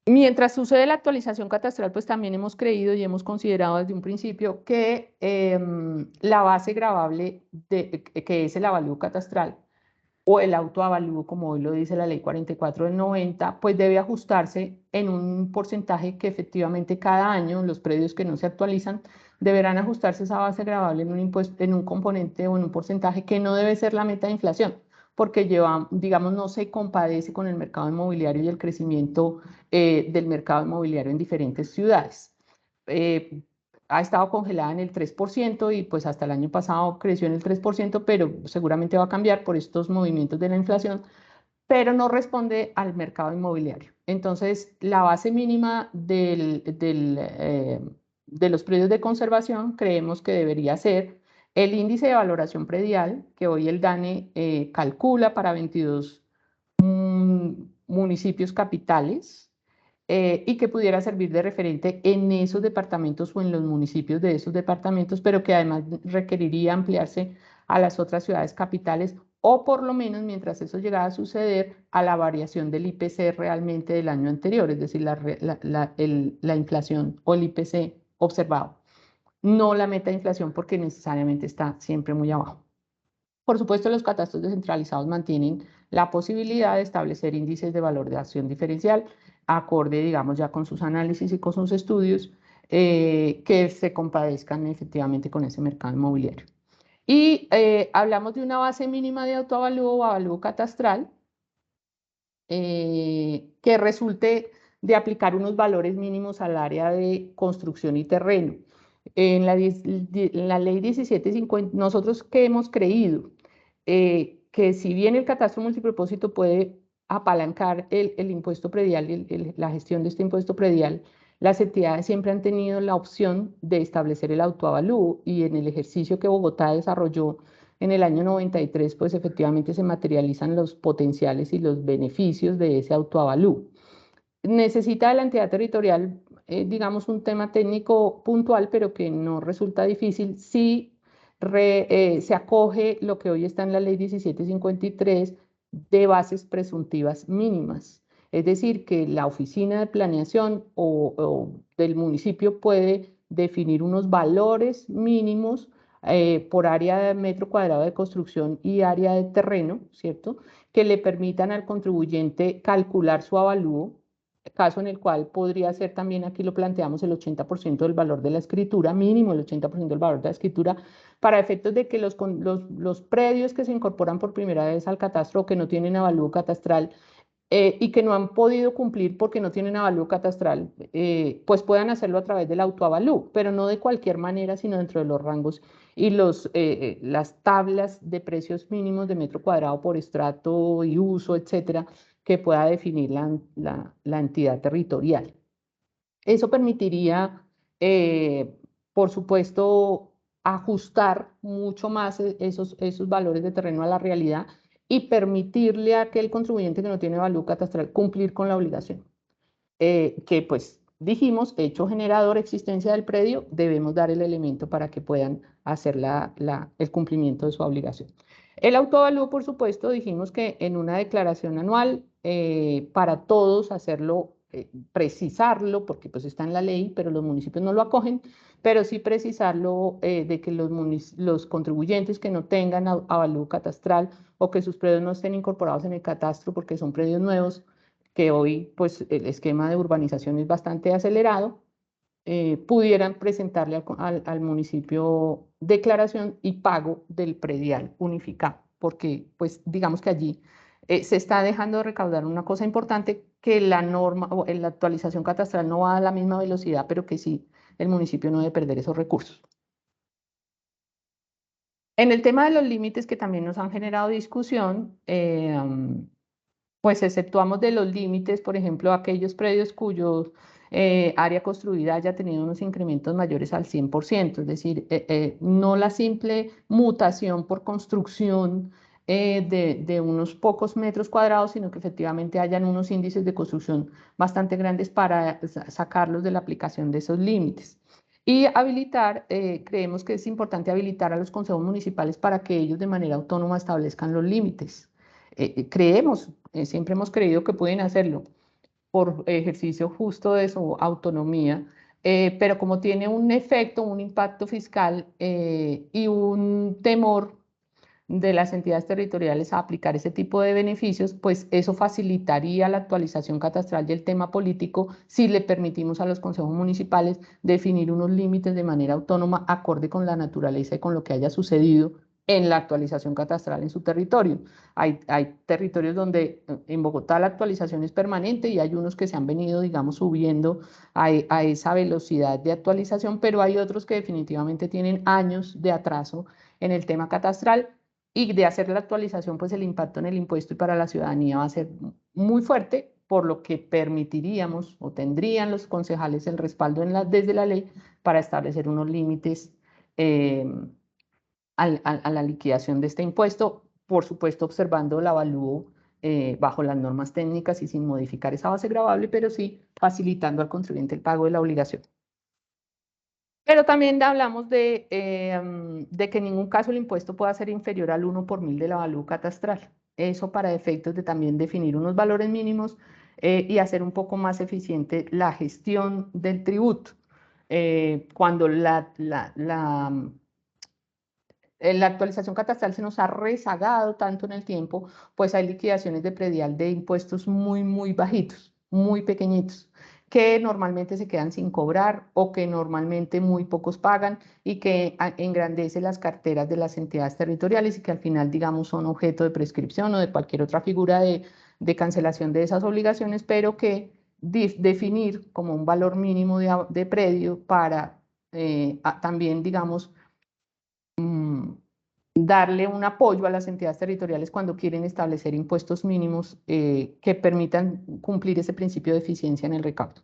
Mientras sucede la actualización catastral, pues también hemos creído y hemos considerado desde un principio que la base gravable que es el avalúo catastral o el autoavalúo, como hoy lo dice la ley 44 del 90, pues debe ajustarse en un porcentaje que efectivamente cada año los predios que no se actualizan deberán ajustarse esa base gravable en un impuesto, en un componente o en un porcentaje que no debe ser la meta de inflación, porque digamos, no se compadece con el mercado inmobiliario y el crecimiento del mercado inmobiliario en diferentes ciudades. Ha estado congelada en el 3% y pues hasta el año pasado creció en el 3%, pero seguramente va a cambiar por estos movimientos de la inflación, pero no responde al mercado inmobiliario. Entonces, la base mínima de los predios de conservación creemos que debería ser el índice de valoración predial, que hoy el DANE calcula para 22 municipios capitales, y que pudiera servir de referente en esos departamentos o en los municipios de esos departamentos, pero que además requeriría ampliarse a las otras ciudades capitales o por lo menos, mientras eso llegara a suceder, a la variación del IPC realmente del año anterior, es decir, la inflación o el IPC observado, no la meta de inflación porque necesariamente está siempre muy abajo. Por supuesto, los catastros descentralizados mantienen la posibilidad de establecer índices de valoración diferencial, acorde, digamos, ya con sus análisis y con sus estudios, que se compadezcan efectivamente con ese mercado inmobiliario. Y hablamos de una base mínima de autoavalúo o avalúo catastral, que resulte de aplicar unos valores mínimos al área de construcción y terreno. En la ley 1750, nosotros que hemos creído que si bien el catastro multipropósito puede apalancar el impuesto predial y la gestión de este impuesto predial, las entidades siempre han tenido la opción de establecer el autoavalúo y en el ejercicio que Bogotá desarrolló en el año 93, pues efectivamente se materializan los potenciales y los beneficios de ese autoavalúo. Necesita de la entidad territorial, digamos, un tema técnico puntual, pero que no resulta difícil si se acoge lo que hoy está en la ley 1753 de bases presuntivas mínimas. Es decir, que la oficina de planeación o del municipio puede definir unos valores mínimos por área de metro cuadrado de construcción y área de terreno, ¿cierto? Que le permitan al contribuyente calcular su avalúo, caso en el cual podría ser también, aquí lo planteamos, el 80% del valor de la escritura, mínimo el 80% del valor de la escritura, para efectos de que los predios que se incorporan por primera vez al catastro o que no tienen avalúo catastral y que no han podido cumplir porque no tienen avalúo catastral, pues puedan hacerlo a través del autoavalúo, pero no de cualquier manera, sino dentro de los rangos y las tablas de precios mínimos de metro cuadrado por estrato y uso, etcétera, que pueda definir la entidad territorial. Eso permitiría, por supuesto, ajustar mucho más esos valores de terreno a la realidad y permitirle a aquel contribuyente que no tiene avalúo catastral cumplir con la obligación. Que pues dijimos, hecho generador, existencia del predio, debemos dar el elemento para que puedan hacer el cumplimiento de su obligación. El autoavalúo, por supuesto, dijimos que en una declaración anual, para todos hacerlo, precisarlo, porque pues está en la ley, pero los municipios no lo acogen, pero sí precisarlo de que los contribuyentes que no tengan avalúo catastral o que sus predios no estén incorporados en el catastro porque son predios nuevos, que hoy pues el esquema de urbanización es bastante acelerado, pudieran presentarle al municipio declaración y pago del predial unificado, porque pues digamos que allí se está dejando de recaudar una cosa importante, que la norma o la actualización catastral no va a la misma velocidad, pero que sí el municipio no debe perder esos recursos. En el tema de los límites que también nos han generado discusión, pues exceptuamos de los límites, por ejemplo, aquellos predios cuyo área construida haya tenido unos incrementos mayores al 100%, es decir, no la simple mutación por construcción de unos pocos metros cuadrados, sino que efectivamente hayan unos índices de construcción bastante grandes para sacarlos de la aplicación de esos límites. Y habilitar, creemos que es importante habilitar a los consejos municipales para que ellos de manera autónoma establezcan los límites. Creemos, siempre hemos creído que pueden hacerlo por ejercicio justo de su autonomía, pero como tiene un efecto, un impacto fiscal y un temor de las entidades territoriales a aplicar ese tipo de beneficios, pues eso facilitaría la actualización catastral y el tema político si le permitimos a los consejos municipales definir unos límites de manera autónoma acorde con la naturaleza y con lo que haya sucedido en la actualización catastral en su territorio. Hay territorios donde en Bogotá la actualización es permanente y hay unos que se han venido, digamos, subiendo a esa velocidad de actualización, pero hay otros que definitivamente tienen años de atraso en el tema catastral, y de hacer la actualización, pues el impacto en el impuesto y para la ciudadanía va a ser muy fuerte, por lo que permitiríamos o tendrían los concejales el respaldo desde la ley para establecer unos límites a la liquidación de este impuesto, por supuesto observando el avalúo bajo las normas técnicas y sin modificar esa base gravable, pero sí facilitando al contribuyente el pago de la obligación. Pero también hablamos de que en ningún caso el impuesto pueda ser inferior al 1 por 1000 del avalúo catastral. Eso para efectos de también definir unos valores mínimos y hacer un poco más eficiente la gestión del tributo. Cuando la actualización catastral se nos ha rezagado tanto en el tiempo, pues hay liquidaciones de predial de impuestos muy bajitos, muy pequeñitos, que normalmente se quedan sin cobrar o que normalmente muy pocos pagan y que engrandece las carteras de las entidades territoriales y que al final, digamos, son objeto de prescripción o de cualquier otra figura de cancelación de esas obligaciones, pero que definir como un valor mínimo de predio para también, digamos, darle un apoyo a las entidades territoriales cuando quieren establecer impuestos mínimos que permitan cumplir ese principio de eficiencia en el recaudo.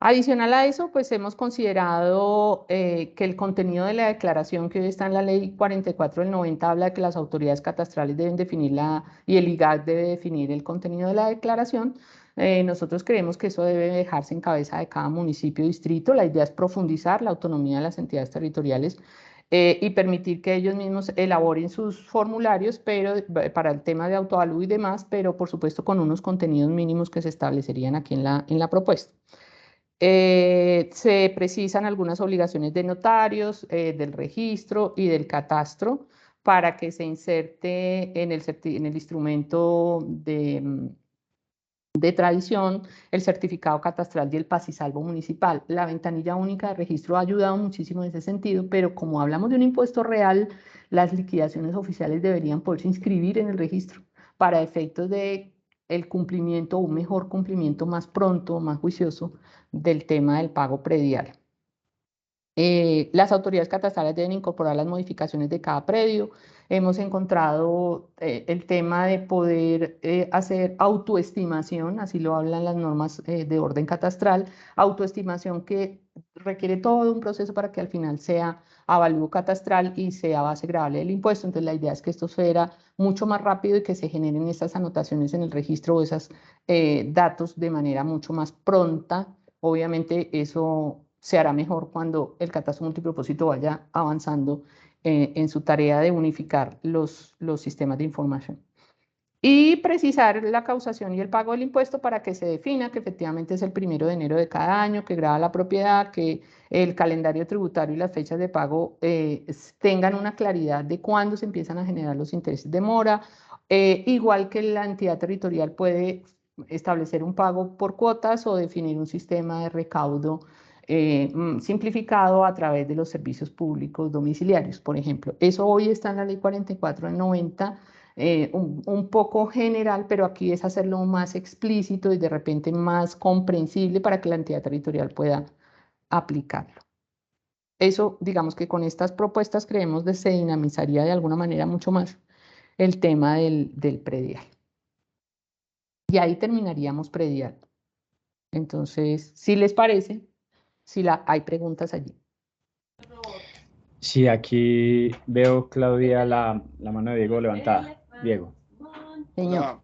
Adicional a eso, pues hemos considerado que el contenido de la declaración que hoy está en la ley 44 del 90 habla de que las autoridades catastrales deben definirla y el IGAC debe definir el contenido de la declaración. Nosotros creemos que eso debe dejarse en cabeza de cada municipio y distrito. La idea es profundizar la autonomía de las entidades territoriales y permitir que ellos mismos elaboren sus formularios pero, para el tema de autoavalúo y demás, pero por supuesto con unos contenidos mínimos que se establecerían aquí en la propuesta. Se precisan algunas obligaciones de notarios, del registro y del catastro para que se inserte en el instrumento de tradición el certificado catastral y el paz-y-salvo municipal. La ventanilla única de registro ha ayudado muchísimo en ese sentido, pero como hablamos de un impuesto real, las liquidaciones oficiales deberían poderse inscribir en el registro para efectos de el cumplimiento, un mejor cumplimiento más pronto, más juicioso del tema del pago predial. Las autoridades catastrales deben incorporar las modificaciones de cada predio. Hemos encontrado el tema de poder hacer autoestimación, así lo hablan las normas de orden catastral, autoestimación que requiere todo un proceso para que al final sea avalúo catastral y sea base gravable del impuesto. Entonces la idea es que esto fuera mucho más rápido y que se generen estas anotaciones en el registro o esos datos de manera mucho más pronta. Obviamente eso se hará mejor cuando el catastro multipropósito vaya avanzando en su tarea de unificar los sistemas de información. Y precisar la causación y el pago del impuesto para que se defina que efectivamente es el 1 de enero de cada año, que grava la propiedad, que el calendario tributario y las fechas de pago tengan una claridad de cuándo se empiezan a generar los intereses de mora, igual que la entidad territorial puede establecer un pago por cuotas o definir un sistema de recaudo simplificado a través de los servicios públicos domiciliarios, por ejemplo. Eso hoy está en la ley 44 del 90, un poco general, pero aquí es hacerlo más explícito y de repente más comprensible para que la entidad territorial pueda aplicarlo. Eso, digamos que con estas propuestas creemos que se dinamizaría de alguna manera mucho más el tema del predial. Y ahí terminaríamos predial. Entonces, si les parece, si hay preguntas allí. Sí, aquí veo, Claudia, la mano de Diego levantada. Diego. Señor.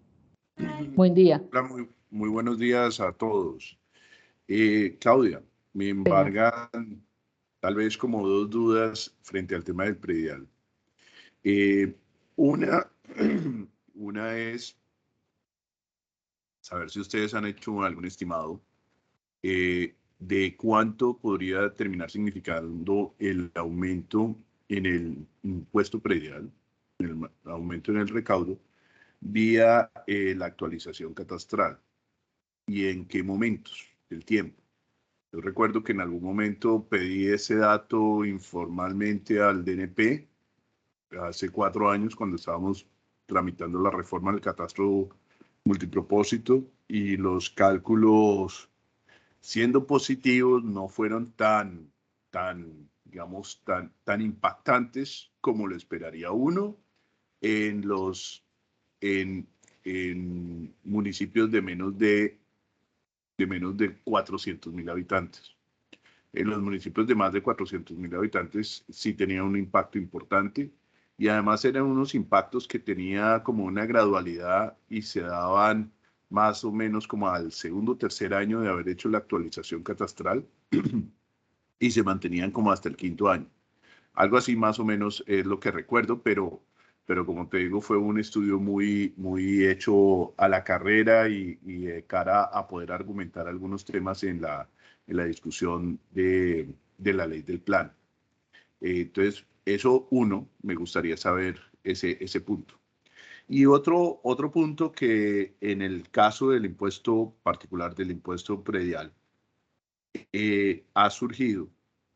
Hola. Buen día. Hola, muy buenos días a todos. Claudia, me embargan tal vez como dos dudas frente al tema del predial. Una es saber si ustedes han hecho algún estimado de cuánto podría terminar significando el aumento en el impuesto predial, el aumento en el recaudo, vía la actualización catastral y en qué momentos del tiempo. Yo recuerdo que en algún momento pedí ese dato informalmente al DNP hace 4 años cuando estábamos tramitando la reforma del catastro multipropósito y los cálculos, siendo positivos, no fueron digamos, tan impactantes como lo esperaría uno en municipios de menos de 400.000 habitantes. En los municipios de más de 400.000 habitantes sí tenían un impacto importante y además eran unos impactos que tenía como una gradualidad y se daban más o menos como al segundo o tercer año de haber hecho la actualización catastral y se mantenían como hasta el 5.º año. Algo así más o menos es lo que recuerdo, pero como te digo, fue un estudio muy hecho a la carrera y de cara a poder argumentar algunos temas en la discusión de la ley del plan. Entonces, eso me gustaría saber ese punto. Y otro punto que en el caso del impuesto particular, del impuesto predial, ha surgido,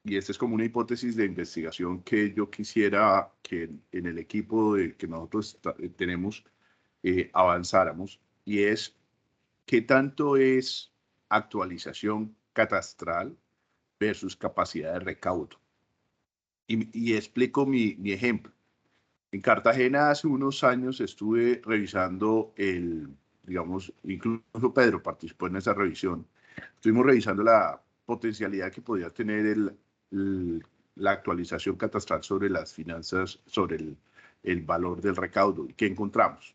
y esta es como una hipótesis de investigación que yo quisiera que en el equipo que nosotros tenemos avanzáramos, y es qué tanto es actualización catastral versus capacidad de recaudo. Y explico mi ejemplo. En Cartagena hace unos años estuve revisando digamos, incluso Pedro participó en esa revisión. Estuvimos revisando la potencialidad que podía tener la actualización catastral sobre las finanzas, sobre el valor del recaudo. ¿Qué encontramos?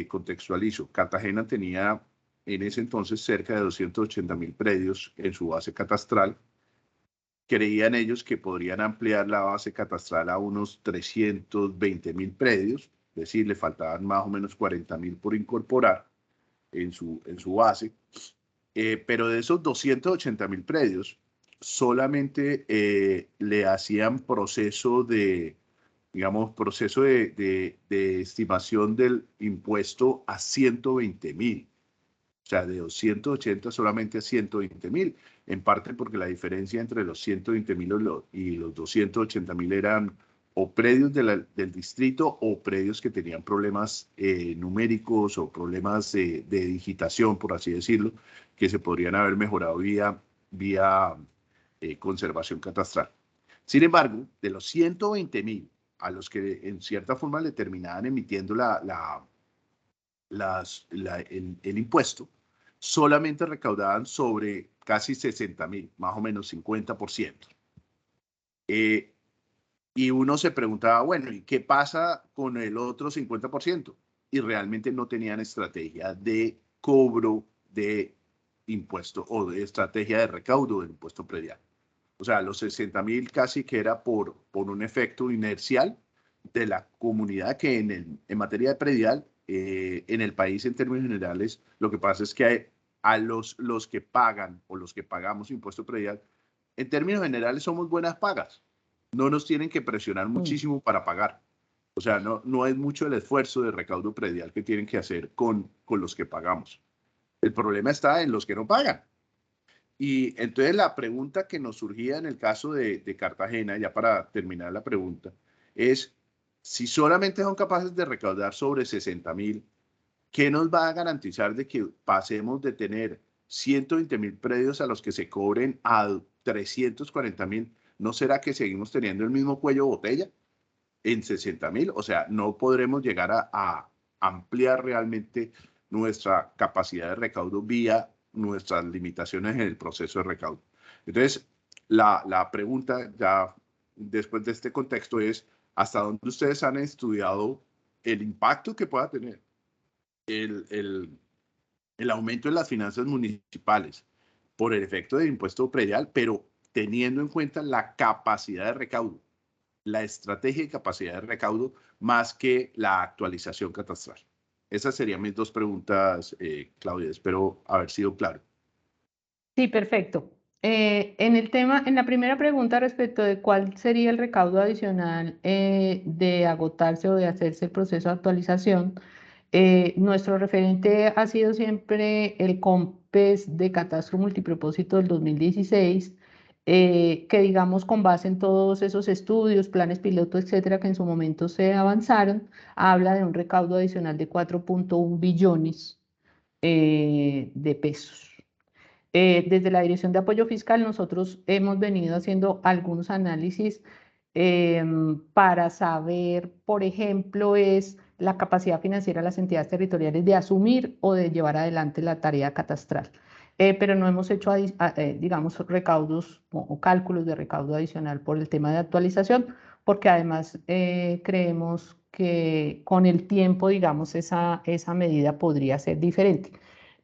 Contextualizo. Cartagena tenía en ese entonces cerca de 280.000 predios en su base catastral. Creían ellos que podrían ampliar la base catastral a unos 320.000 predios, es decir, le faltaban más o menos 40.000 por incorporar en su base. pero de esos 280.000 predios, solamente le hacían proceso de, digamos, proceso de estimación del impuesto a 120.000. O sea, de 280 solamente a 120.000, en parte porque la diferencia entre los 120.000 y los 280.000 eran o predios del distrito o predios que tenían problemas numéricos o problemas de digitación, por así decirlo, que se podrían haber mejorado vía conservación catastral. Sin embargo, de los 120.000 a los que en cierta forma le terminaban emitiendo el impuesto, solamente recaudaban sobre casi 60.000, más o menos 50%. Y uno se preguntaba, bueno, ¿y qué pasa con el otro 50%? Y realmente no tenían estrategia de cobro de impuesto o de estrategia de recaudo del impuesto predial. O sea, los 60.000 casi que era por un efecto inercial de la comunidad que en materia de predial, en el país en términos generales, lo que pasa es que a los que pagan o los que pagamos impuesto predial, en términos generales somos buenas pagas. No nos tienen que presionar muchísimo para pagar. O sea, no es mucho el esfuerzo de recaudo predial que tienen que hacer con los que pagamos. El problema está en los que no pagan. Y entonces la pregunta que nos surgía en el caso de Cartagena, ya para terminar la pregunta, es si solamente son capaces de recaudar sobre 60.000, ¿qué nos va a garantizar de que pasemos de tener 120.000 predios a los que se cobren a 340.000? ¿No será que seguimos teniendo el mismo cuello de botella en 60.000? O sea, no podremos llegar a ampliar realmente nuestra capacidad de recaudo vía nuestras limitaciones en el proceso de recaudo. Entonces, la pregunta ya después de este contexto es, ¿hasta dónde ustedes han estudiado el impacto que pueda tener el aumento en las finanzas municipales por el efecto del impuesto predial, pero teniendo en cuenta la capacidad de recaudo, la estrategia y capacidad de recaudo, más que la actualización catastral? Esas serían mis dos preguntas, Claudia. Espero haber sido claro. Sí, perfecto. En la primera pregunta respecto de cuál sería el recaudo adicional de agotarse o de hacerse el proceso de actualización, nuestro referente ha sido siempre el COMPES de Catastro Multipropósito del 2016, que digamos con base en todos esos estudios, planes piloto, etcétera, que en su momento se avanzaron, habla de un recaudo adicional de 4.1 billones de pesos. Desde la Dirección de Apoyo Fiscal nosotros hemos venido haciendo algunos análisis para saber, por ejemplo, es la capacidad financiera de las entidades territoriales de asumir o de llevar adelante la tarea catastral. Pero no hemos hecho, digamos, recaudos o cálculos de recaudo adicional por el tema de actualización, porque además creemos que con el tiempo, digamos, esa medida podría ser diferente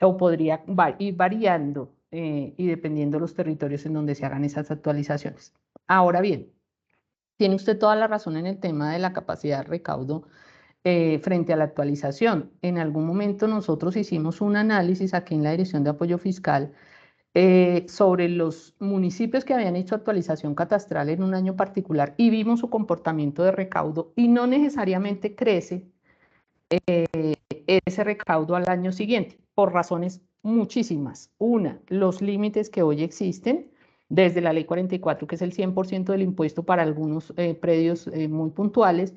o podría ir variando y dependiendo de los territorios en donde se hagan esas actualizaciones. Ahora bien, tiene usted toda la razón en el tema de la capacidad de recaudo frente a la actualización. En algún momento nosotros hicimos un análisis aquí en la Dirección de Apoyo Fiscal sobre los municipios que habían hecho actualización catastral en un año particular y vimos su comportamiento de recaudo y no necesariamente crece ese recaudo al año siguiente, por razones muchísimas. Una, los límites que hoy existen, desde la ley 44, que es el 100% del impuesto para algunos predios muy puntuales,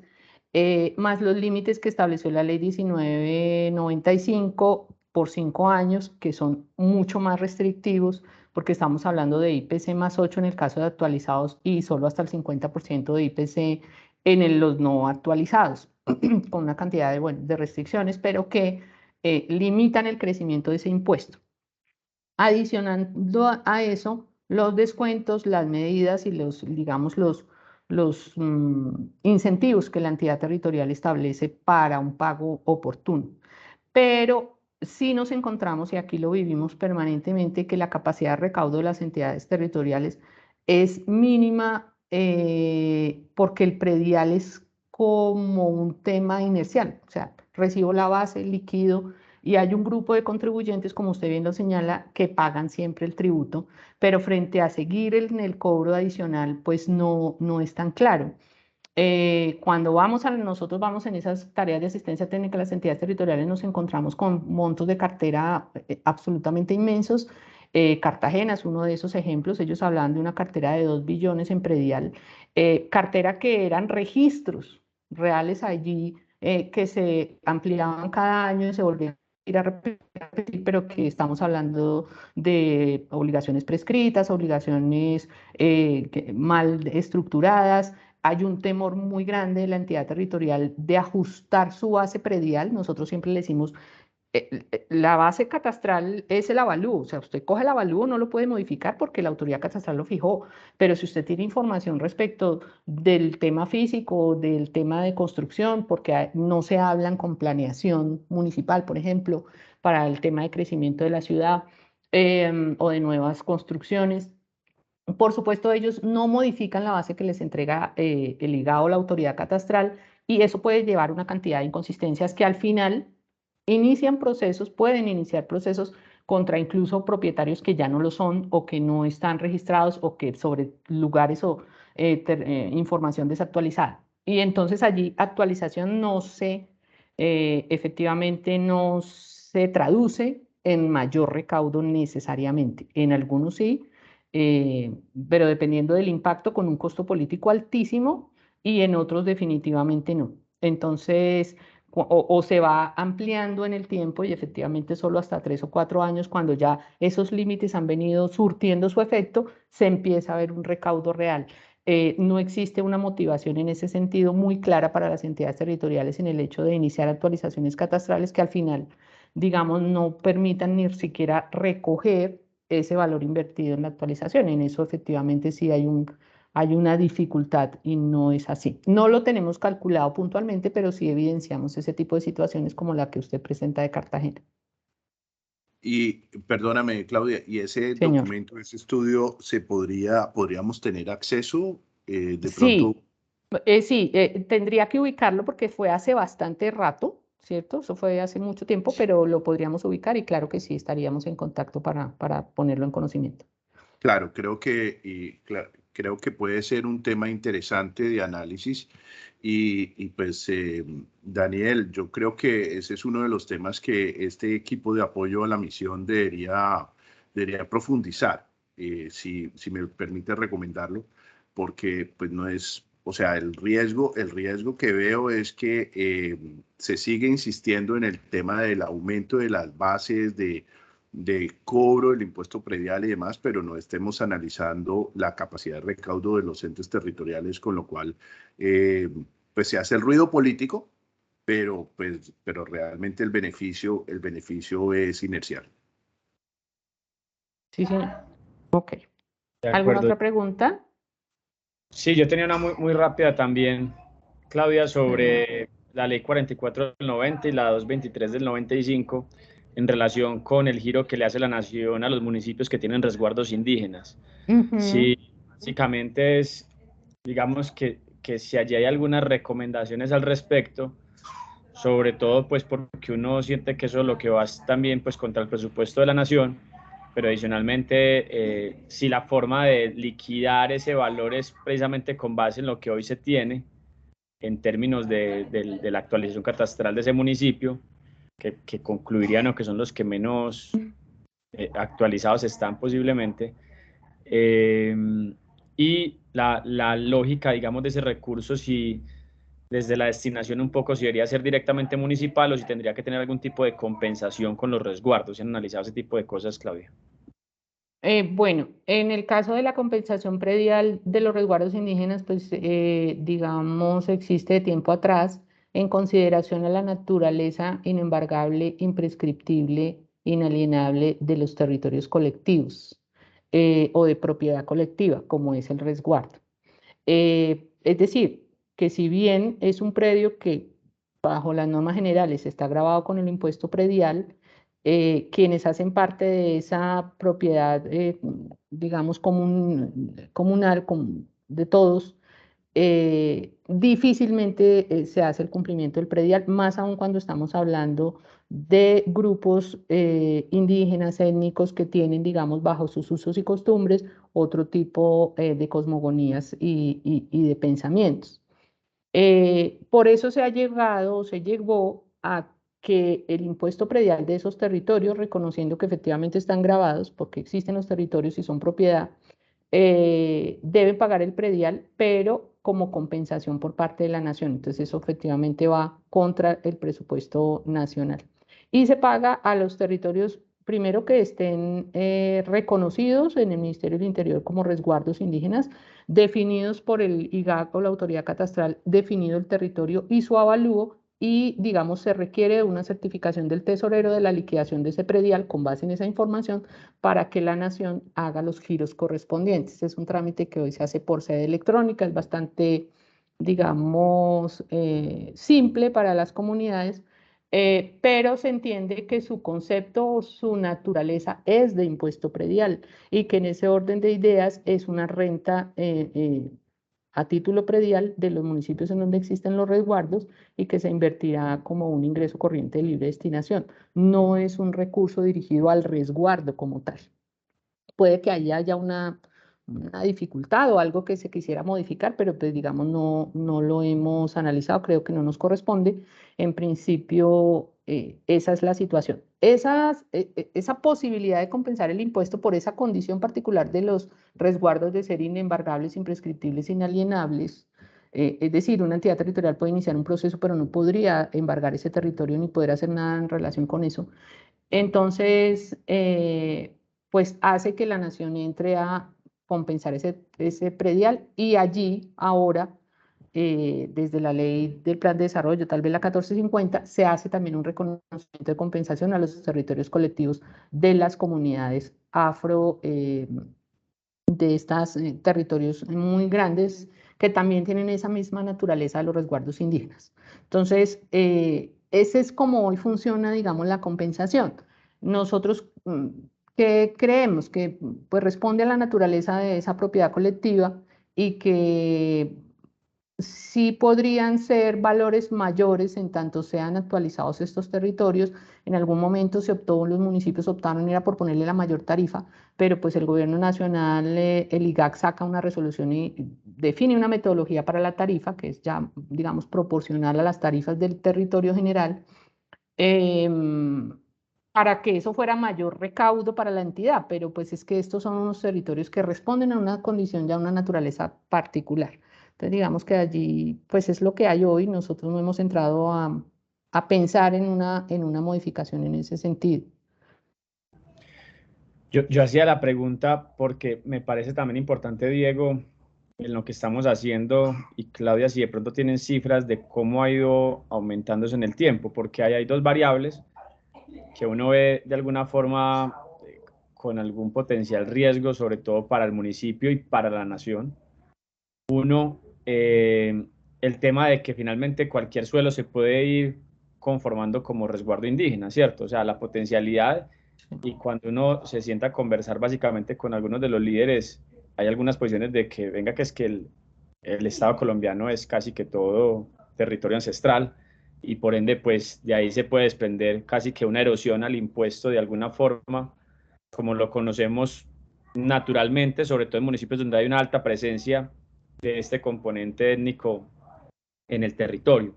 más los límites que estableció la ley 1995 por 5 años, que son mucho más restrictivos, porque estamos hablando de IPC más 8 en el caso de actualizados y solo hasta el 50% de IPC en los no actualizados, con una cantidad de restricciones, pero que limitan el crecimiento de ese impuesto. Adicionando a eso, los descuentos, las medidas y digamos, los incentivos que la entidad territorial establece para un pago oportuno. Pero sí nos encontramos, y aquí lo vivimos permanentemente, que la capacidad de recaudo de las entidades territoriales es mínima porque el predial es como un tema inercial, o sea, recibo la base, liquido y hay un grupo de contribuyentes, como usted bien lo señala, que pagan siempre el tributo, pero frente a seguir en el cobro adicional, pues no es tan claro. Cuando nosotros vamos en esas tareas de asistencia técnica a las entidades territoriales, nos encontramos con montos de cartera absolutamente inmensos. Cartagena es uno de esos ejemplos. Ellos hablan de una cartera de 2 billones en predial, cartera que eran registros reales allí que se ampliaban cada año y se volvían a ir a repetir, pero que estamos hablando de obligaciones prescritas, obligaciones mal estructuradas. Hay un temor muy grande de la entidad territorial de ajustar su base predial. Nosotros siempre le decimos, la base catastral es el avalúo, o sea, usted coge el avalúo, no lo puede modificar porque la autoridad catastral lo fijó, pero si usted tiene información respecto del tema físico, del tema de construcción, porque no se hablan con planeación municipal, por ejemplo, para el tema de crecimiento de la ciudad o de nuevas construcciones. Por supuesto, ellos no modifican la base que les entrega el IGA o la autoridad catastral, y eso puede llevar una cantidad de inconsistencias que al final pueden iniciar procesos contra incluso propietarios que ya no lo son o que no están registrados o que sobre lugares o información desactualizada. Y entonces allí actualización efectivamente no se traduce en mayor recaudo necesariamente. En algunos sí, pero dependiendo del impacto con un costo político altísimo, y en otros definitivamente no. Entonces, o se va ampliando en el tiempo y efectivamente solo hasta 3 o 4 años, cuando ya esos límites han venido surtiendo su efecto, se empieza a ver un recaudo real. No existe una motivación en ese sentido muy clara para las entidades territoriales en el hecho de iniciar actualizaciones catastrales que al final, digamos, no permitan ni siquiera recoger ese valor invertido en la actualización. En eso efectivamente sí hay una dificultad y no es así. No lo tenemos calculado puntualmente, pero sí evidenciamos ese tipo de situaciones como la que usted presenta de Cartagena. Y perdóname, Claudia, ¿y ese Señor. documento, ese estudio, podríamos tener acceso de Sí, pronto? sí, tendría que ubicarlo porque fue hace bastante rato, ¿cierto? Eso fue hace mucho tiempo, pero lo podríamos ubicar y claro que sí, estaríamos en contacto para ponerlo en conocimiento. Claro, creo que puede ser un tema interesante de análisis y pues Daniel, yo creo que ese es uno de los temas que este equipo de apoyo a la misión debería profundizar, si me permite recomendarlo, porque pues no es, o sea, el riesgo que veo es que se sigue insistiendo en el tema del aumento de las bases de cobro del impuesto predial y demás, pero no estemos analizando la capacidad de recaudo de los entes territoriales, con lo cual pues se hace el ruido político, pero realmente el beneficio es inercial. Sí, señor. Ok. De ¿Alguna acuerdo. otra pregunta? Sí, yo tenía una muy rápida también, Claudia, sobre la ley 44 del 90 y la 223 del 95 en relación con el giro que le hace la nación a los municipios que tienen resguardos indígenas. Sí, básicamente es, digamos que si allí hay algunas recomendaciones al respecto, sobre todo pues porque uno siente que eso es lo que va también pues contra el presupuesto de la nación, pero adicionalmente si la forma de liquidar ese valor es precisamente con base en lo que hoy se tiene en términos de la actualización catastral de ese municipio, que concluirían o que son los que menos actualizados están posiblemente, y la lógica, digamos, de ese recurso, si desde la destinación un poco si debería ser directamente municipal o si tendría que tener algún tipo de compensación con los resguardos. ¿Se han analizado ese tipo de cosas, Claudia? Bueno, en el caso de la compensación predial de los resguardos indígenas, pues digamos, existe de tiempo atrás en consideración a la naturaleza inembargable, imprescriptible, inalienable de los territorios colectivos o de propiedad colectiva, como es el resguardo. Es decir, que si bien es un predio que bajo las normas generales está grabado con el impuesto predial, quienes hacen parte de esa propiedad, digamos, comunal de todos, difícilmente se hace el cumplimiento del predial, más aún cuando estamos hablando de grupos indígenas, étnicos, que tienen, digamos, bajo sus usos y costumbres, otro tipo de cosmogonías y de pensamientos. Por eso se llegó a que el impuesto predial de esos territorios, reconociendo que efectivamente están gravados, porque existen los territorios y son propiedad, deben pagar el predial, pero como compensación por parte de la nación. Entonces eso efectivamente va contra el presupuesto nacional. Y se paga a los territorios, primero, que estén reconocidos en el Ministerio del Interior como resguardos indígenas, definidos por el IGAC o la autoridad catastral, definido el territorio y su avalúo, y, digamos, se requiere una certificación del tesorero de la liquidación de ese predial con base en esa información para que la nación haga los giros correspondientes. Es un trámite que hoy se hace por sede electrónica, es bastante, digamos, simple para las comunidades, pero se entiende que su concepto o su naturaleza es de impuesto predial y que en ese orden de ideas es una renta a título predial de los municipios en donde existen los resguardos y que se invertirá como un ingreso corriente de libre destinación. No es un recurso dirigido al resguardo como tal. Puede que haya una dificultad o algo que se quisiera modificar, pero pues digamos no lo hemos analizado, creo que no nos corresponde. En principio, esa es la situación. Esa posibilidad de compensar el impuesto por esa condición particular de los resguardos de ser inembargables, imprescriptibles, inalienables, es decir, una entidad territorial puede iniciar un proceso, pero no podría embargar ese territorio ni poder hacer nada en relación con eso. Entonces, pues hace que la nación entre a compensar ese predial, y allí ahora, desde la ley del plan de desarrollo, tal vez la 1450, se hace también un reconocimiento de compensación a los territorios colectivos de las comunidades afro, de estos territorios muy grandes que también tienen esa misma naturaleza de los resguardos indígenas. Entonces, ese es como hoy funciona, digamos, la compensación. Nosotros, ¿qué creemos? Que pues responde a la naturaleza de esa propiedad colectiva y que sí podrían ser valores mayores en tanto sean actualizados estos territorios. En algún momento se optó, los municipios optaron, era por ponerle la mayor tarifa, pero pues el gobierno nacional, el IGAC, saca una resolución y define una metodología para la tarifa, que es ya, digamos, proporcional a las tarifas del territorio general, para que eso fuera mayor recaudo para la entidad, pero pues es que estos son unos territorios que responden a una condición ya, una naturaleza particular. Entonces, digamos que allí, pues es lo que hay hoy. Nosotros no hemos entrado a pensar en una modificación en ese sentido. Yo hacía la pregunta porque me parece también importante, Diego, en lo que estamos haciendo, y Claudia, si de pronto tienen cifras de cómo ha ido aumentando eso en el tiempo, porque hay dos variables que uno ve de alguna forma con algún potencial riesgo, sobre todo para el municipio y para la nación. Uno, el tema de que finalmente cualquier suelo se puede ir conformando como resguardo indígena, ¿cierto? O sea, la potencialidad, y cuando uno se sienta a conversar básicamente con algunos de los líderes, hay algunas posiciones de que, venga, que es que el Estado colombiano es casi que todo territorio ancestral, y por ende, pues de ahí se puede desprender casi que una erosión al impuesto de alguna forma, como lo conocemos naturalmente, sobre todo en municipios donde hay una alta presencia de este componente étnico en el territorio.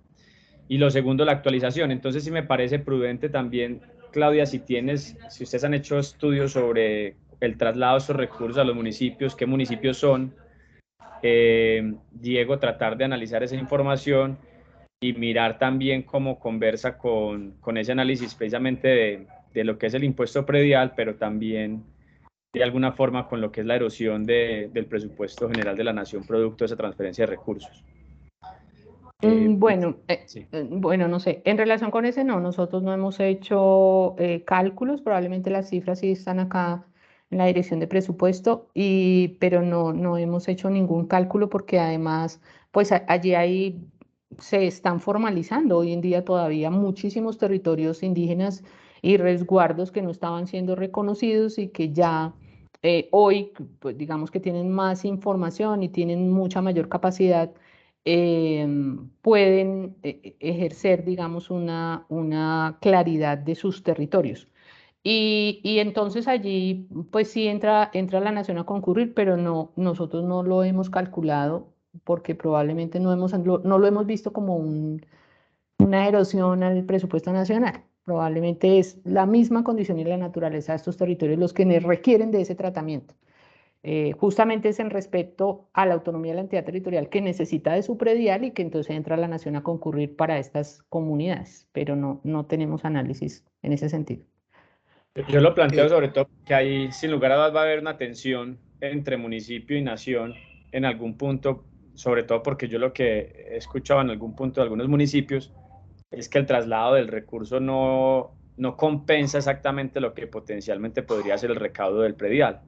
Y lo segundo, la actualización. Entonces sí me parece prudente también, Claudia, si ustedes han hecho estudios sobre el traslado de estos recursos a los municipios, qué municipios son, Diego, tratar de analizar esa información y mirar también cómo conversa con ese análisis precisamente de lo que es el impuesto predial, pero también de alguna forma con lo que es la erosión del presupuesto general de la nación producto de esa transferencia de recursos. Bueno, Sí. bueno, no sé, en relación con ese no, nosotros no hemos hecho cálculos, probablemente las cifras sí están acá en la dirección de presupuesto, pero no hemos hecho ningún cálculo porque además, pues allí se están formalizando hoy en día todavía muchísimos territorios indígenas y resguardos que no estaban siendo reconocidos y que ya hoy, pues digamos que tienen más información y tienen mucha mayor capacidad pueden ejercer, digamos, una claridad de sus territorios. Y entonces allí, pues sí entra la nación a concurrir, pero no, nosotros no lo hemos calculado porque probablemente no lo hemos visto como una erosión al presupuesto nacional. Probablemente es la misma condición y la naturaleza de estos territorios los que requieren de ese tratamiento. Justamente es en respecto a la autonomía de la entidad territorial que necesita de su predial y que entonces entra la nación a concurrir para estas comunidades, pero no tenemos análisis en ese sentido. Yo lo planteo sobre todo que ahí, sin lugar a dudas, va a haber una tensión entre municipio y nación en algún punto, sobre todo porque yo lo que he escuchado en algún punto de algunos municipios es que el traslado del recurso no compensa exactamente lo que potencialmente podría ser el recaudo del predial.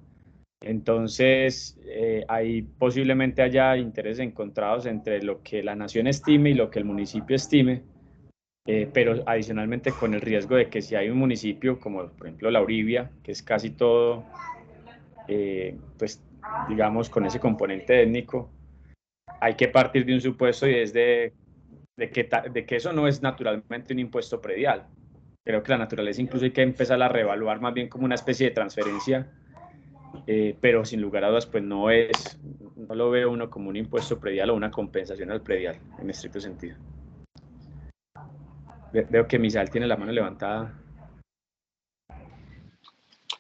Entonces, ahí posiblemente haya intereses encontrados entre lo que la nación estime y lo que el municipio estime. Pero adicionalmente con el riesgo de que si hay un municipio como por ejemplo La Uribia, que es casi todo, pues digamos con ese componente étnico, hay que partir de un supuesto y es de que eso no es naturalmente un impuesto predial. Creo que la naturaleza incluso hay que empezar a reevaluar más bien como una especie de transferencia, pero sin lugar a dudas pues no lo veo uno como un impuesto predial o una compensación al predial en estricto sentido. Veo que Misael tiene la mano levantada.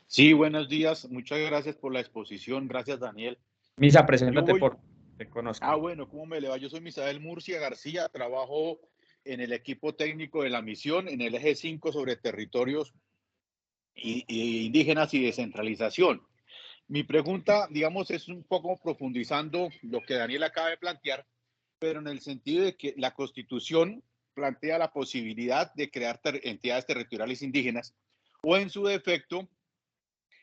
Sí, buenos días. Muchas gracias por la exposición. Gracias, Daniel. Misa, preséntate por te conozco. Bueno, ¿cómo me le va? Yo soy Misael Murcia García, trabajo en el equipo técnico de la misión, en el eje 5 sobre territorios indígenas y descentralización. Mi pregunta, digamos, es un poco profundizando lo que Daniel acaba de plantear, pero en el sentido de que la Constitución plantea la posibilidad de crear entidades territoriales indígenas o, en su defecto,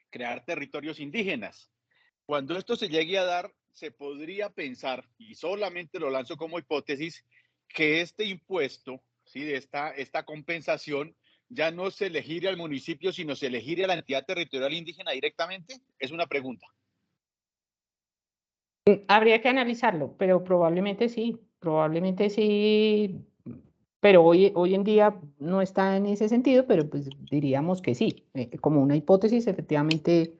crear territorios indígenas. Cuando esto se llegue a dar, se podría pensar, y solamente lo lanzo como hipótesis, que este impuesto, ¿sí?, de esta compensación, ya no se le gire al municipio, sino se le gire a la entidad territorial indígena directamente. Es una pregunta. Habría que analizarlo, pero probablemente sí, pero hoy en día no está en ese sentido, pero pues diríamos que sí, como una hipótesis, efectivamente,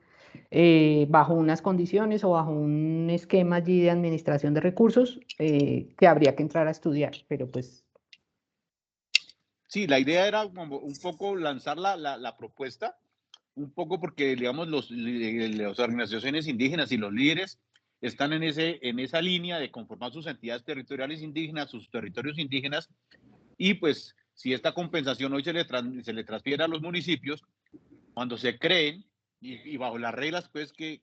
bajo unas condiciones o bajo un esquema allí de administración de recursos que habría que entrar a estudiar, pero pues... Sí, la idea era como un poco lanzar la propuesta, un poco porque, digamos, las organizaciones indígenas y los líderes están en esa línea de conformar sus entidades territoriales indígenas, sus territorios indígenas, y pues si esta compensación hoy se le transfiere a los municipios, cuando se creen y bajo las reglas pues que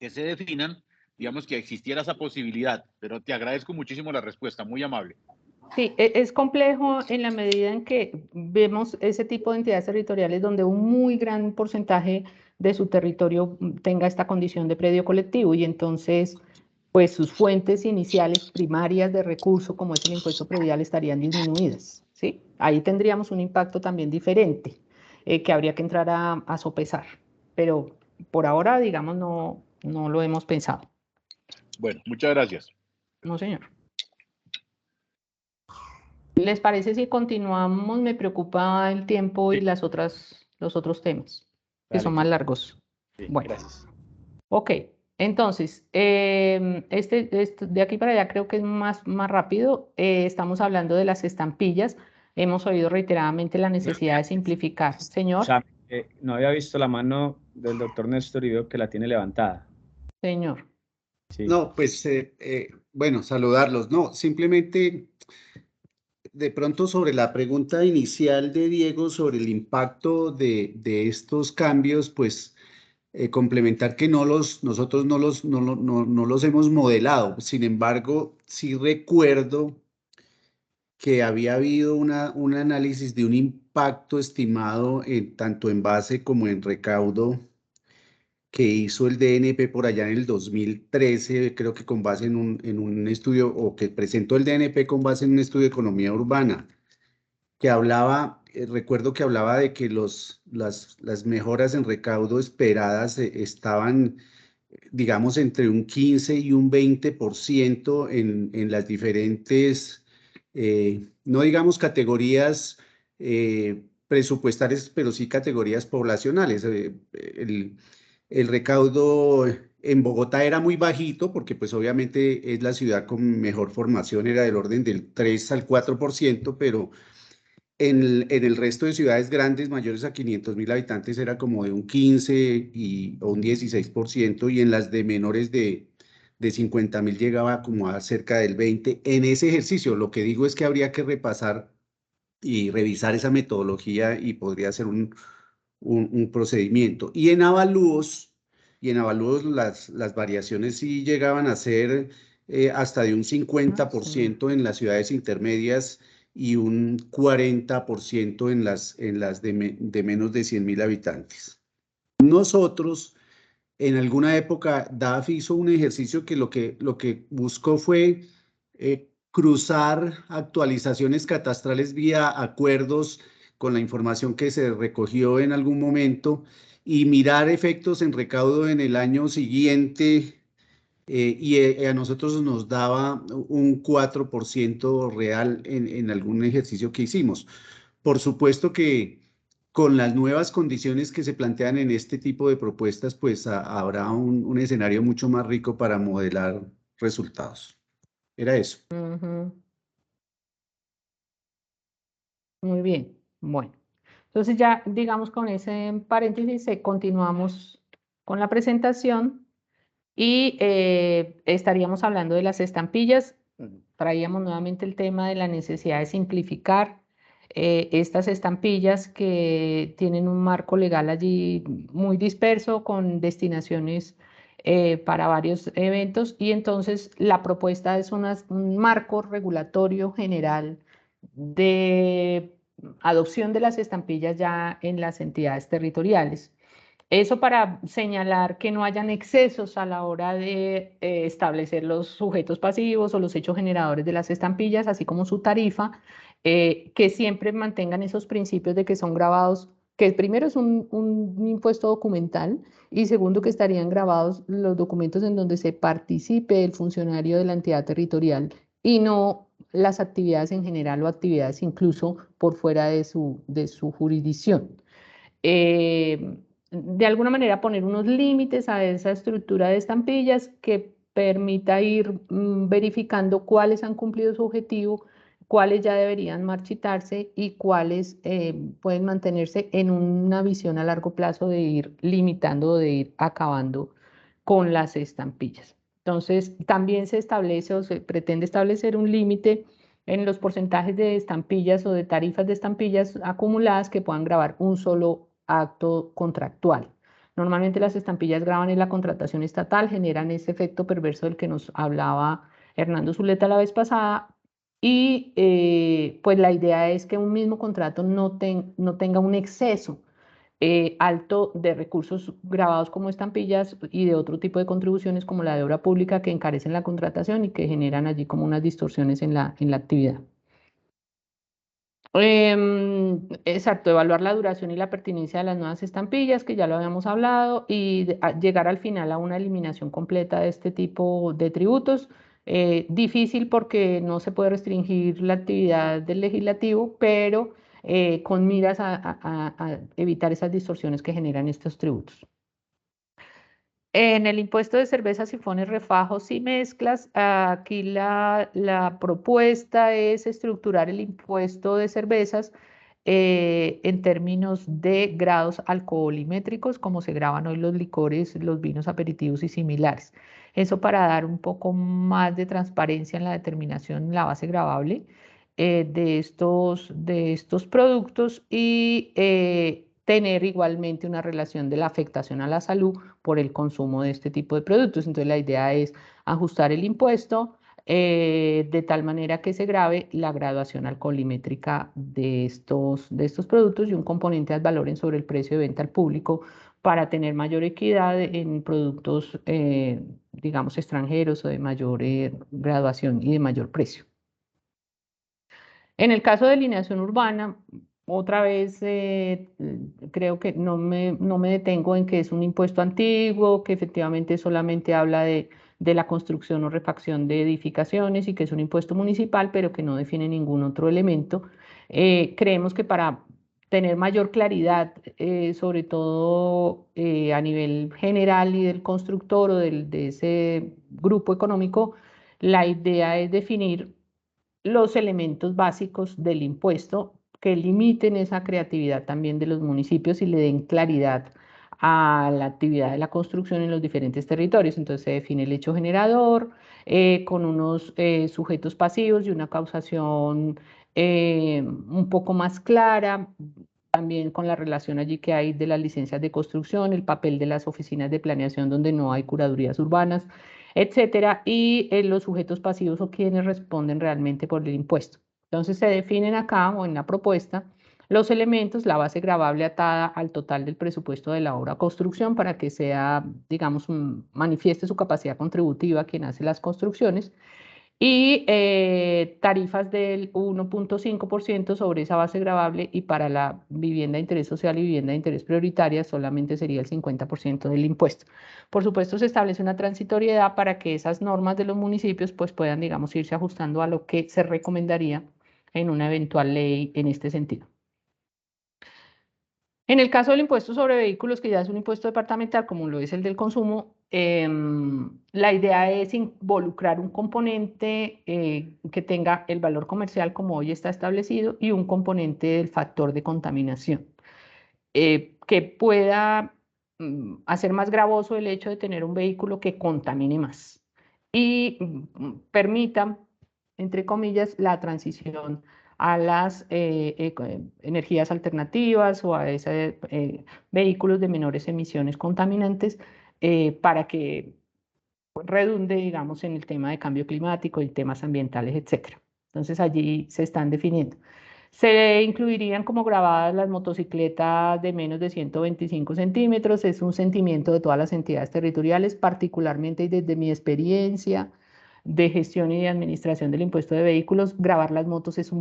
se definan, digamos que existiera esa posibilidad. Pero te agradezco muchísimo la respuesta, muy amable. Sí, es complejo en la medida en que vemos ese tipo de entidades territoriales donde un muy gran porcentaje de su territorio tenga esta condición de predio colectivo y entonces pues sus fuentes iniciales primarias de recurso como es el impuesto predial estarían disminuidas, ¿sí? Ahí tendríamos un impacto también diferente que habría que entrar a sopesar, pero por ahora digamos no lo hemos pensado. Bueno, muchas gracias. No, señor. ¿Les parece si continuamos? Me preocupa el tiempo y los otros temas, que son más largos. Sí, bueno, gracias. Ok, entonces, este de aquí para allá creo que es más rápido. Estamos hablando de las estampillas. Hemos oído reiteradamente la necesidad de simplificar. Señor. O sea, no había visto la mano del doctor Néstor y veo que la tiene levantada. Señor. Sí. No, pues, bueno, saludarlos. No, simplemente, de pronto sobre la pregunta inicial de Diego sobre el impacto de estos cambios, pues, complementar que nosotros no los hemos modelado. Sin embargo, sí recuerdo que había habido un análisis de un impacto estimado tanto en base como en recaudo que hizo el DNP por allá en el 2013, creo que con base en un estudio, o que presentó el DNP con base en un estudio de economía urbana, que hablaba, recuerdo que hablaba de que las mejoras en recaudo esperadas estaban digamos, entre un 15 y un 20% en las diferentes, no digamos categorías presupuestarias, pero sí categorías poblacionales. El recaudo en Bogotá era muy bajito porque pues obviamente es la ciudad con mejor formación, era del orden del 3 al 4%, pero en el resto de ciudades grandes mayores a 500.000 habitantes era como de un 15 o un 16%, y en las de menores de 50.000 llegaba como a cerca del 20%. En ese ejercicio, lo que digo es que habría que repasar y revisar esa metodología y podría ser un procedimiento. Y en avalúos las variaciones sí llegaban a ser hasta de un 50% en las ciudades intermedias y un 40% en las de menos de 100.000 habitantes. Nosotros, en alguna época, DAF hizo un ejercicio que lo que buscó fue cruzar actualizaciones catastrales vía acuerdos con la información que se recogió en algún momento y mirar efectos en recaudo en el año siguiente, y a nosotros nos daba un 4% real en algún ejercicio que hicimos. Por supuesto que con las nuevas condiciones que se plantean en este tipo de propuestas, pues habrá un escenario mucho más rico para modelar resultados. Era eso. Muy bien, bueno. Entonces ya, digamos, con ese paréntesis, continuamos con la presentación y estaríamos hablando de las estampillas. Traíamos nuevamente el tema de la necesidad de simplificar estas estampillas que tienen un marco legal allí muy disperso con destinaciones para varios eventos, y entonces la propuesta es un marco regulatorio general de adopción de las estampillas ya en las entidades territoriales. Eso para señalar que no hayan excesos a la hora de establecer los sujetos pasivos o los hechos generadores de las estampillas, así como su tarifa, que siempre mantengan esos principios de que son grabados, que primero es un impuesto documental, y segundo que estarían grabados los documentos en donde se participe el funcionario de la entidad territorial y no las actividades en general o actividades incluso por fuera de su jurisdicción. De alguna manera poner unos límites a esa estructura de estampillas que permita ir verificando cuáles han cumplido su objetivo, cuáles ya deberían marchitarse y cuáles pueden mantenerse en una visión a largo plazo de ir limitando o de ir acabando con las estampillas. Entonces, también se establece o se pretende establecer un límite en los porcentajes de estampillas o de tarifas de estampillas acumuladas que puedan grabar un solo acto contractual. Normalmente las estampillas graban en la contratación estatal, generan ese efecto perverso del que nos hablaba Hernando Zuleta la vez pasada, y pues la idea es que un mismo contrato no tenga un exceso alto de recursos grabados como estampillas y de otro tipo de contribuciones como la de obra pública que encarecen la contratación y que generan allí como unas distorsiones en la actividad. Exacto, evaluar la duración y la pertinencia de las nuevas estampillas, que ya lo habíamos hablado, y llegar al final a una eliminación completa de este tipo de tributos. Difícil porque no se puede restringir la actividad del legislativo, pero con miras a evitar esas distorsiones que generan estos tributos. En el impuesto de cervezas, sifones, refajos y mezclas, aquí la propuesta es estructurar el impuesto de cervezas en términos de grados alcoholimétricos, como se graban hoy los licores, los vinos aperitivos y similares. Eso para dar un poco más de transparencia en la determinación, en la base gravable de estos productos, y tener igualmente una relación de la afectación a la salud por el consumo de este tipo de productos. Entonces la idea es ajustar el impuesto de tal manera que se grave la graduación alcoholimétrica de estos productos y un componente ad valorem sobre el precio de venta al público para tener mayor equidad en productos, digamos, extranjeros o de mayor graduación y de mayor precio. En el caso de alineación urbana, otra vez, creo que no me detengo en que es un impuesto antiguo, que efectivamente solamente habla de la construcción o refacción de edificaciones y que es un impuesto municipal, pero que no define ningún otro elemento. Creemos que para tener mayor claridad, sobre todo a nivel general y del constructor o de ese grupo económico, la idea es definir los elementos básicos del impuesto que limiten esa creatividad también de los municipios y le den claridad a la actividad de la construcción en los diferentes territorios. Entonces se define el hecho generador con unos sujetos pasivos y una causación un poco más clara, también con la relación allí que hay de las licencias de construcción, el papel de las oficinas de planeación donde no hay curadurías urbanas, etcétera, y los sujetos pasivos o quienes responden realmente por el impuesto. Entonces se definen acá o en la propuesta los elementos, la base gravable atada al total del presupuesto de la obra o construcción para que sea, digamos, manifieste su capacidad contributiva quien hace las construcciones, y tarifas del 1.5% sobre esa base gravable, y para la vivienda de interés social y vivienda de interés prioritaria solamente sería el 50% del impuesto. Por supuesto, se establece una transitoriedad para que esas normas de los municipios pues puedan, digamos, irse ajustando a lo que se recomendaría en una eventual ley en este sentido. En el caso del impuesto sobre vehículos, que ya es un impuesto departamental, como lo es el del consumo, la idea es involucrar un componente que tenga el valor comercial como hoy está establecido y un componente del factor de contaminación, que pueda hacer más gravoso el hecho de tener un vehículo que contamine más y permita, entre comillas, la transición a las energías alternativas o a esos vehículos de menores emisiones contaminantes, para que redunde, digamos, en el tema de cambio climático y temas ambientales, etcétera. Entonces allí se están definiendo. Se incluirían como grabadas las motocicletas de menos de 125 centímetros. Es un sentimiento de todas las entidades territoriales, particularmente y desde mi experiencia de gestión y de administración del impuesto de vehículos, grabar las motos es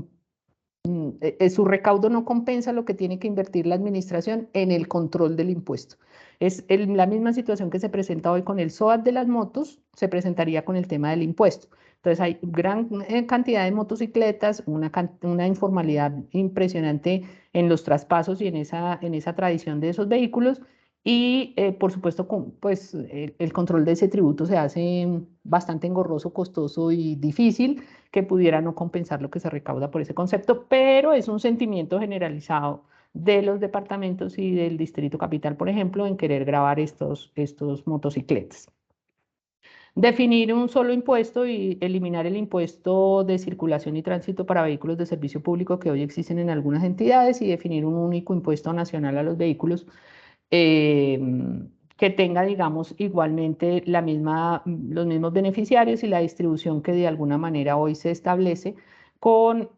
su recaudo no compensa lo que tiene que invertir la administración en el control del impuesto. Es la misma situación que se presenta hoy con el SOAT de las motos, se presentaría con el tema del impuesto. Entonces hay gran cantidad de motocicletas, una informalidad impresionante en los traspasos y en esa tradición de esos vehículos. Y por supuesto, pues el control de ese tributo se hace bastante engorroso, costoso y difícil, que pudiera no compensar lo que se recauda por ese concepto, pero es un sentimiento generalizado de los departamentos y del Distrito Capital, por ejemplo, en querer grabar estos motocicletas. Definir un solo impuesto y eliminar el impuesto de circulación y tránsito para vehículos de servicio público que hoy existen en algunas entidades, y definir un único impuesto nacional a los vehículos que tenga, digamos, igualmente los mismos beneficiarios y la distribución que de alguna manera hoy se establece, con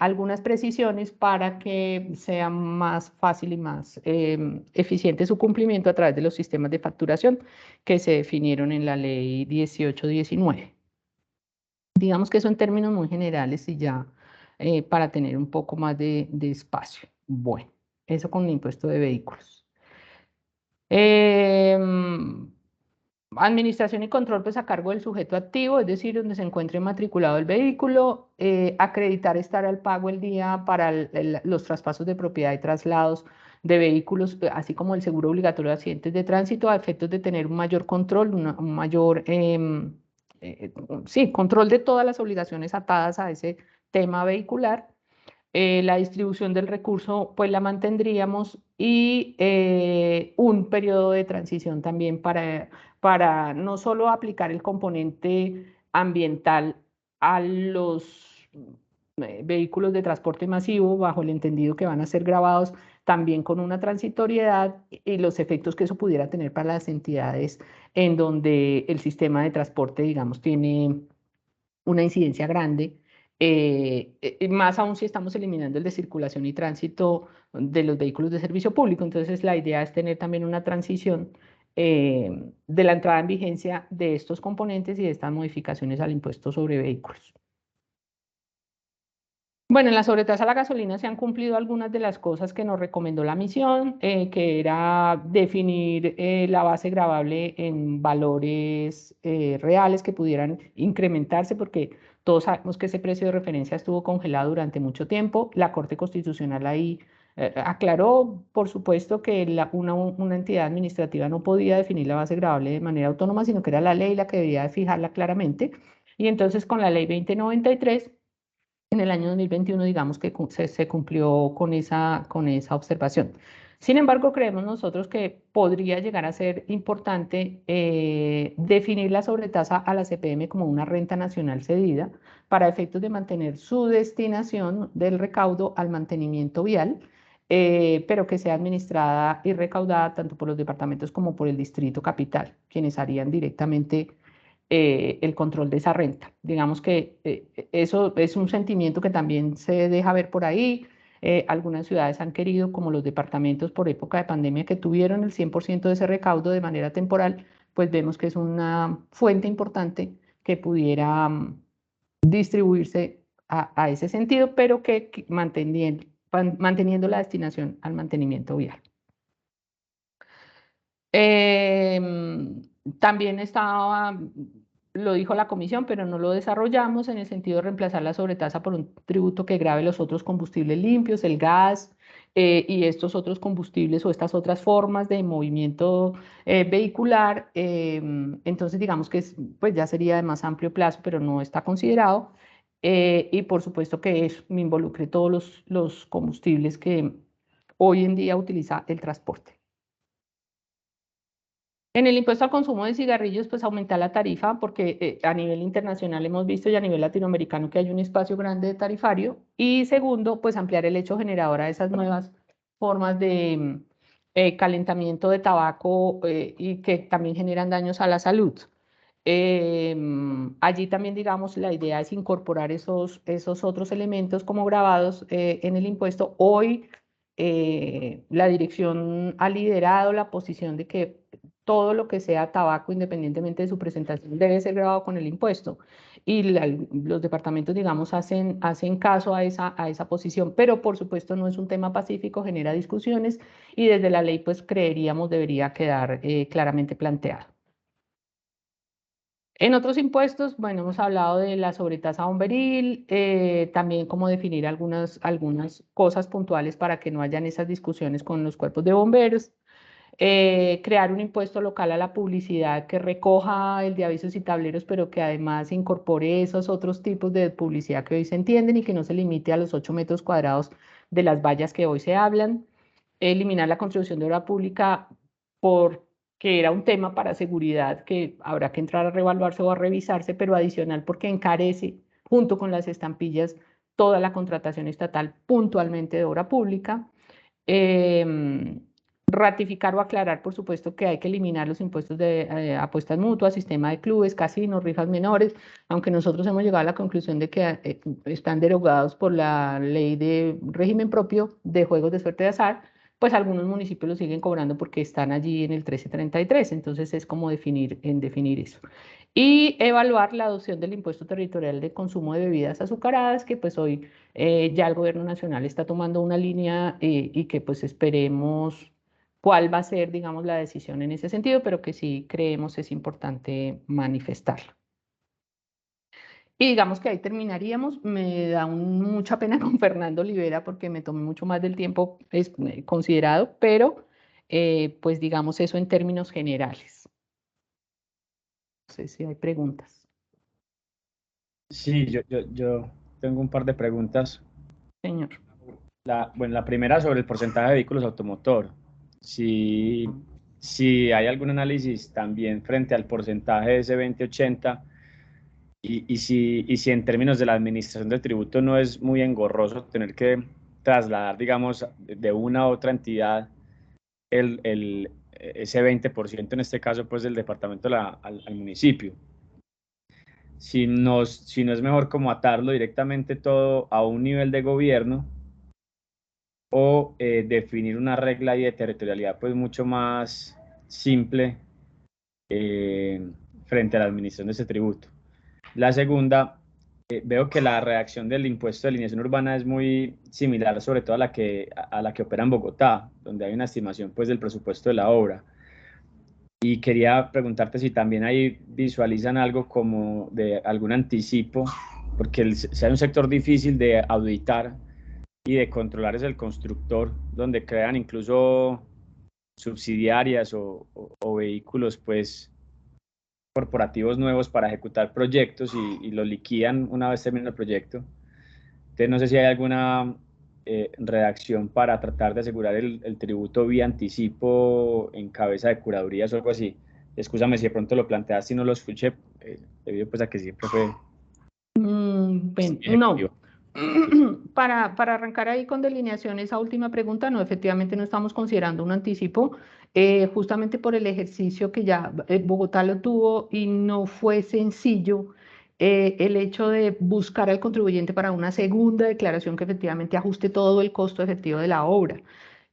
algunas precisiones para que sea más fácil y más eficiente su cumplimiento a través de los sistemas de facturación que se definieron en la ley 1819. Digamos que eso en términos muy generales y ya para tener un poco más de espacio. Bueno, eso con el impuesto de vehículos. Administración y control pues a cargo del sujeto activo, es decir, donde se encuentre matriculado el vehículo, acreditar estar al pago el día para los traspasos de propiedad y traslados de vehículos, así como el seguro obligatorio de accidentes de tránsito, a efectos de tener un mayor control, un mayor control de todas las obligaciones atadas a ese tema vehicular. La distribución del recurso pues la mantendríamos, y un periodo de transición también para no solo aplicar el componente ambiental a los vehículos de transporte masivo, bajo el entendido que van a ser grabados también con una transitoriedad y los efectos que eso pudiera tener para las entidades en donde el sistema de transporte, digamos, tiene una incidencia grande. Más aún si estamos eliminando el de circulación y tránsito de los vehículos de servicio público. Entonces, la idea es tener también una transición de la entrada en vigencia de estos componentes y de estas modificaciones al impuesto sobre vehículos. Bueno, en la sobretasa a la gasolina se han cumplido algunas de las cosas que nos recomendó la misión, que era definir la base gravable en valores reales que pudieran incrementarse, porque todos sabemos que ese precio de referencia estuvo congelado durante mucho tiempo. La Corte Constitucional ahí aclaró, por supuesto, que una entidad administrativa no podía definir la base gravable de manera autónoma, sino que era la ley la que debía de fijarla claramente. Y entonces con la ley 2093 en el año 2021, digamos que se cumplió con esa observación. Sin embargo, creemos nosotros que podría llegar a ser importante definir la sobretasa a la CPM como una renta nacional cedida para efectos de mantener su destinación del recaudo al mantenimiento vial, pero que sea administrada y recaudada tanto por los departamentos como por el Distrito Capital, quienes harían directamente el control de esa renta. Digamos que eso es un sentimiento que también se deja ver por ahí. Algunas ciudades han querido, como los departamentos por época de pandemia que tuvieron el 100% de ese recaudo de manera temporal, pues vemos que es una fuente importante que pudiera distribuirse a ese sentido, pero que manteniendo la destinación al mantenimiento vial. También estaba, lo dijo la comisión, pero no lo desarrollamos en el sentido de reemplazar la sobretasa por un tributo que grave los otros combustibles limpios, el gas y estos otros combustibles o estas otras formas de movimiento vehicular. Entonces, digamos que pues ya sería de más amplio plazo, pero no está considerado. Y por supuesto que eso me involucre todos los combustibles que hoy en día utiliza el transporte. En el impuesto al consumo de cigarrillos, pues aumenta la tarifa porque a nivel internacional hemos visto y a nivel latinoamericano que hay un espacio grande de tarifario. Y segundo, pues ampliar el hecho generador a esas nuevas formas de calentamiento de tabaco y que también generan daños a la salud. Allí también, digamos, la idea es incorporar esos otros elementos como grabados en el impuesto. Hoy la dirección ha liderado la posición de que todo lo que sea tabaco, independientemente de su presentación, debe ser grabado con el impuesto. Y los departamentos, digamos, hacen caso a esa posición, pero por supuesto no es un tema pacífico, genera discusiones y desde la ley, pues creeríamos debería quedar claramente planteado. En otros impuestos, bueno, hemos hablado de la sobretasa bomberil, también cómo definir algunas cosas puntuales para que no hayan esas discusiones con los cuerpos de bomberos. Crear un impuesto local a la publicidad que recoja el de avisos y tableros, pero que además incorpore esos otros tipos de publicidad que hoy se entienden y que no se limite a los 8 metros cuadrados de las vallas que hoy se hablan. Eliminar la contribución de obra pública porque era un tema para seguridad que habrá que entrar a reevaluarse o a revisarse, pero adicional porque encarece, junto con las estampillas, toda la contratación estatal puntualmente de obra pública. Ratificar o aclarar, por supuesto, que hay que eliminar los impuestos de apuestas mutuas, sistema de clubes, casinos, rifas menores, aunque nosotros hemos llegado a la conclusión de que están derogados por la ley de régimen propio de juegos de suerte de azar, pues algunos municipios lo siguen cobrando porque están allí en el 1333, entonces es como definir eso. Y evaluar la adopción del impuesto territorial de consumo de bebidas azucaradas, que pues hoy ya el gobierno nacional está tomando una línea y que pues esperemos cuál va a ser, digamos, la decisión en ese sentido, pero que sí creemos es importante manifestarlo. Y digamos que ahí terminaríamos. Me da mucha pena con Fernando Olivera porque me tomé mucho más del tiempo considerado, pero pues digamos eso en términos generales. No sé si hay preguntas. Sí, yo tengo un par de preguntas. Señor. Bueno, la primera sobre el porcentaje de vehículos automotor. Si hay algún análisis también frente al porcentaje de ese 2080 y si en términos de la administración del tributo no es muy engorroso tener que trasladar, digamos, de una a otra entidad ese 20%, en este caso, pues del departamento al municipio. Si no es mejor como atarlo directamente todo a un nivel de gobierno o definir una regla de territorialidad pues mucho más simple frente a la administración de ese tributo. La segunda veo que la redacción del impuesto de alineación urbana es muy similar, sobre todo a la que opera en Bogotá, donde hay una estimación pues del presupuesto de la obra. Y quería preguntarte si también ahí visualizan algo como de algún anticipo, porque si hay un sector difícil de auditar y de controlar es el constructor, donde crean incluso subsidiarias o vehículos pues corporativos nuevos para ejecutar proyectos y los liquidan una vez termina el proyecto. Entonces no sé si hay alguna redacción para tratar de asegurar el tributo vía anticipo en cabeza de curadurías o algo así. Excúsame si de pronto lo planteaste y no lo escuché, debido pues a que siempre fue no. Para arrancar ahí con delineación esa última pregunta, no, efectivamente no estamos considerando un anticipo, justamente por el ejercicio que ya Bogotá lo tuvo y no fue sencillo el hecho de buscar al contribuyente para una segunda declaración que efectivamente ajuste todo el costo efectivo de la obra.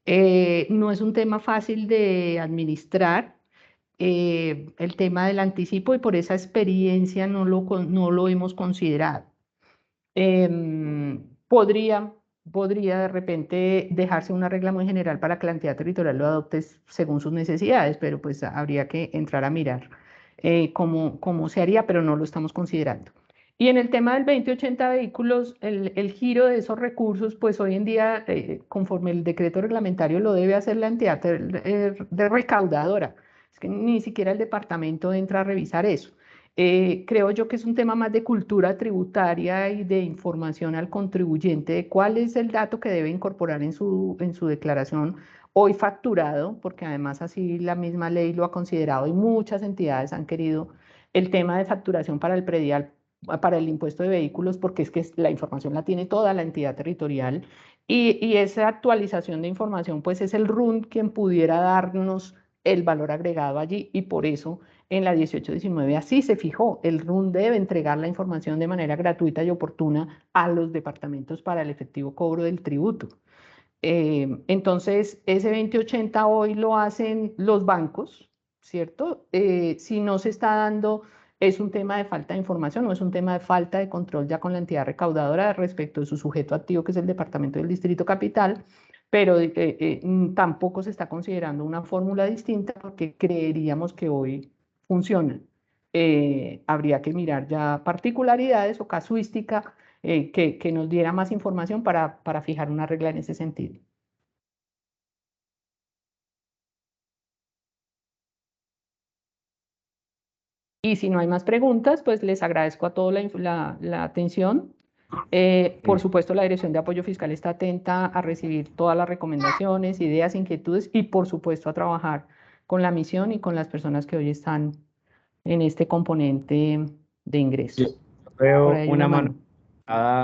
No es un tema fácil de administrar. El tema del anticipo y por esa experiencia no lo hemos considerado. Podría de repente dejarse una regla muy general para que la entidad territorial lo adopte según sus necesidades, pero pues habría que entrar a mirar cómo se haría, pero no lo estamos considerando. Y en el tema del 2080 vehículos, el giro de esos recursos, pues hoy en día, conforme el decreto reglamentario, lo debe hacer la entidad de recaudadora. Es que ni siquiera el departamento entra a revisar eso. Creo yo que es un tema más de cultura tributaria y de información al contribuyente de cuál es el dato que debe incorporar en su declaración hoy facturado, porque además así la misma ley lo ha considerado y muchas entidades han querido el tema de facturación para el predial, para el impuesto de vehículos, porque es que la información la tiene toda la entidad territorial y esa actualización de información pues es el RUN quien pudiera darnos el valor agregado allí y por eso en la 1819 así se fijó, el RUN debe entregar la información de manera gratuita y oportuna a los departamentos para el efectivo cobro del tributo. Entonces, ese 2080 hoy lo hacen los bancos, ¿cierto? Si no se está dando, es un tema de falta de información o es un tema de falta de control ya con la entidad recaudadora respecto de su sujeto activo, que es el Departamento del Distrito Capital, pero tampoco se está considerando una fórmula distinta porque creeríamos que hoy funciona. Habría que mirar ya particularidades o casuística que nos diera más información para fijar una regla en ese sentido. Y si no hay más preguntas, pues les agradezco a todos la atención. Por supuesto, la Dirección de Apoyo Fiscal está atenta a recibir todas las recomendaciones, ideas, inquietudes y, por supuesto, a trabajar con la misión y con las personas que hoy están en este componente de ingresos. Veo una mano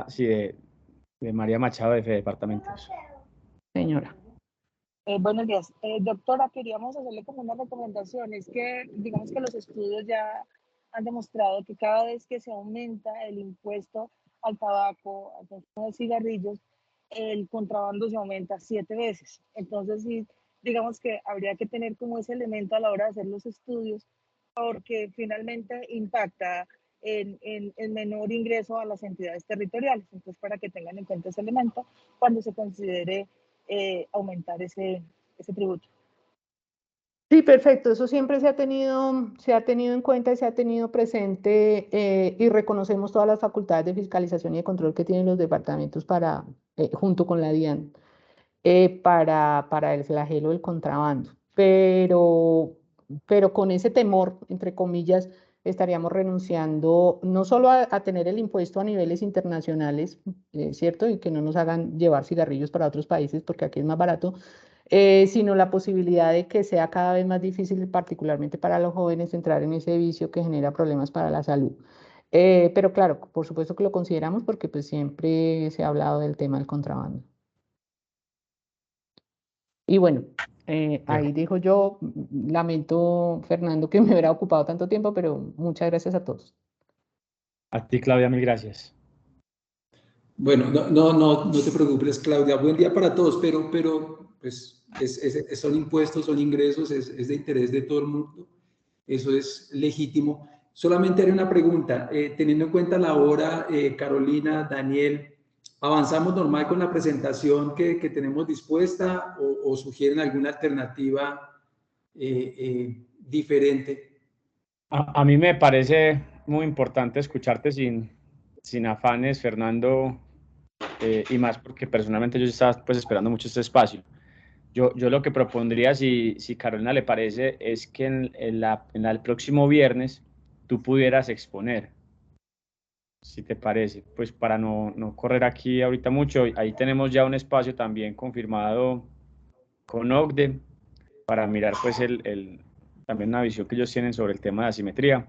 sí, de María Machado de Fede Departamentos. Señora. Buenos días. Doctora, queríamos hacerle como una recomendación. Es que, digamos que los estudios ya han demostrado que cada vez que se aumenta el impuesto al tabaco, a los cigarrillos, el contrabando se aumenta 7 veces. Entonces, sí, digamos que habría que tener como ese elemento a la hora de hacer los estudios, porque finalmente impacta en menor ingreso a las entidades territoriales. Entonces, para que tengan en cuenta ese elemento cuando se considere aumentar ese tributo. Sí, perfecto. Eso siempre se ha tenido en cuenta y se ha tenido presente y reconocemos todas las facultades de fiscalización y de control que tienen los departamentos para, junto con la DIAN, para el flagelo del contrabando. Pero con ese temor, entre comillas, estaríamos renunciando no solo a tener el impuesto a niveles internacionales, ¿cierto? Y que no nos hagan llevar cigarrillos para otros países porque aquí es más barato, sino la posibilidad de que sea cada vez más difícil, particularmente para los jóvenes, entrar en ese vicio que genera problemas para la salud. Pero claro, por supuesto que lo consideramos porque pues siempre se ha hablado del tema del contrabando. Y bueno, ahí dijo yo, lamento, Fernando, que me hubiera ocupado tanto tiempo, pero muchas gracias a todos. A ti, Claudia, mil gracias. Bueno, no te preocupes, Claudia. Buen día para todos, pero pues son impuestos, son ingresos, es de interés de todo el mundo. Eso es legítimo. Solamente haré una pregunta, teniendo en cuenta la hora, Carolina, Daniel, ¿avanzamos normal con la presentación que tenemos dispuesta o sugieren alguna alternativa diferente? A mí me parece muy importante escucharte sin afanes, Fernando, y más porque personalmente yo estaba pues esperando mucho este espacio. Yo lo que propondría, si Carolina le parece, es que el próximo viernes tú pudieras exponer, si te parece, pues para no correr aquí ahorita mucho. Ahí tenemos ya un espacio también confirmado con OCDE para mirar pues también una visión que ellos tienen sobre el tema de asimetría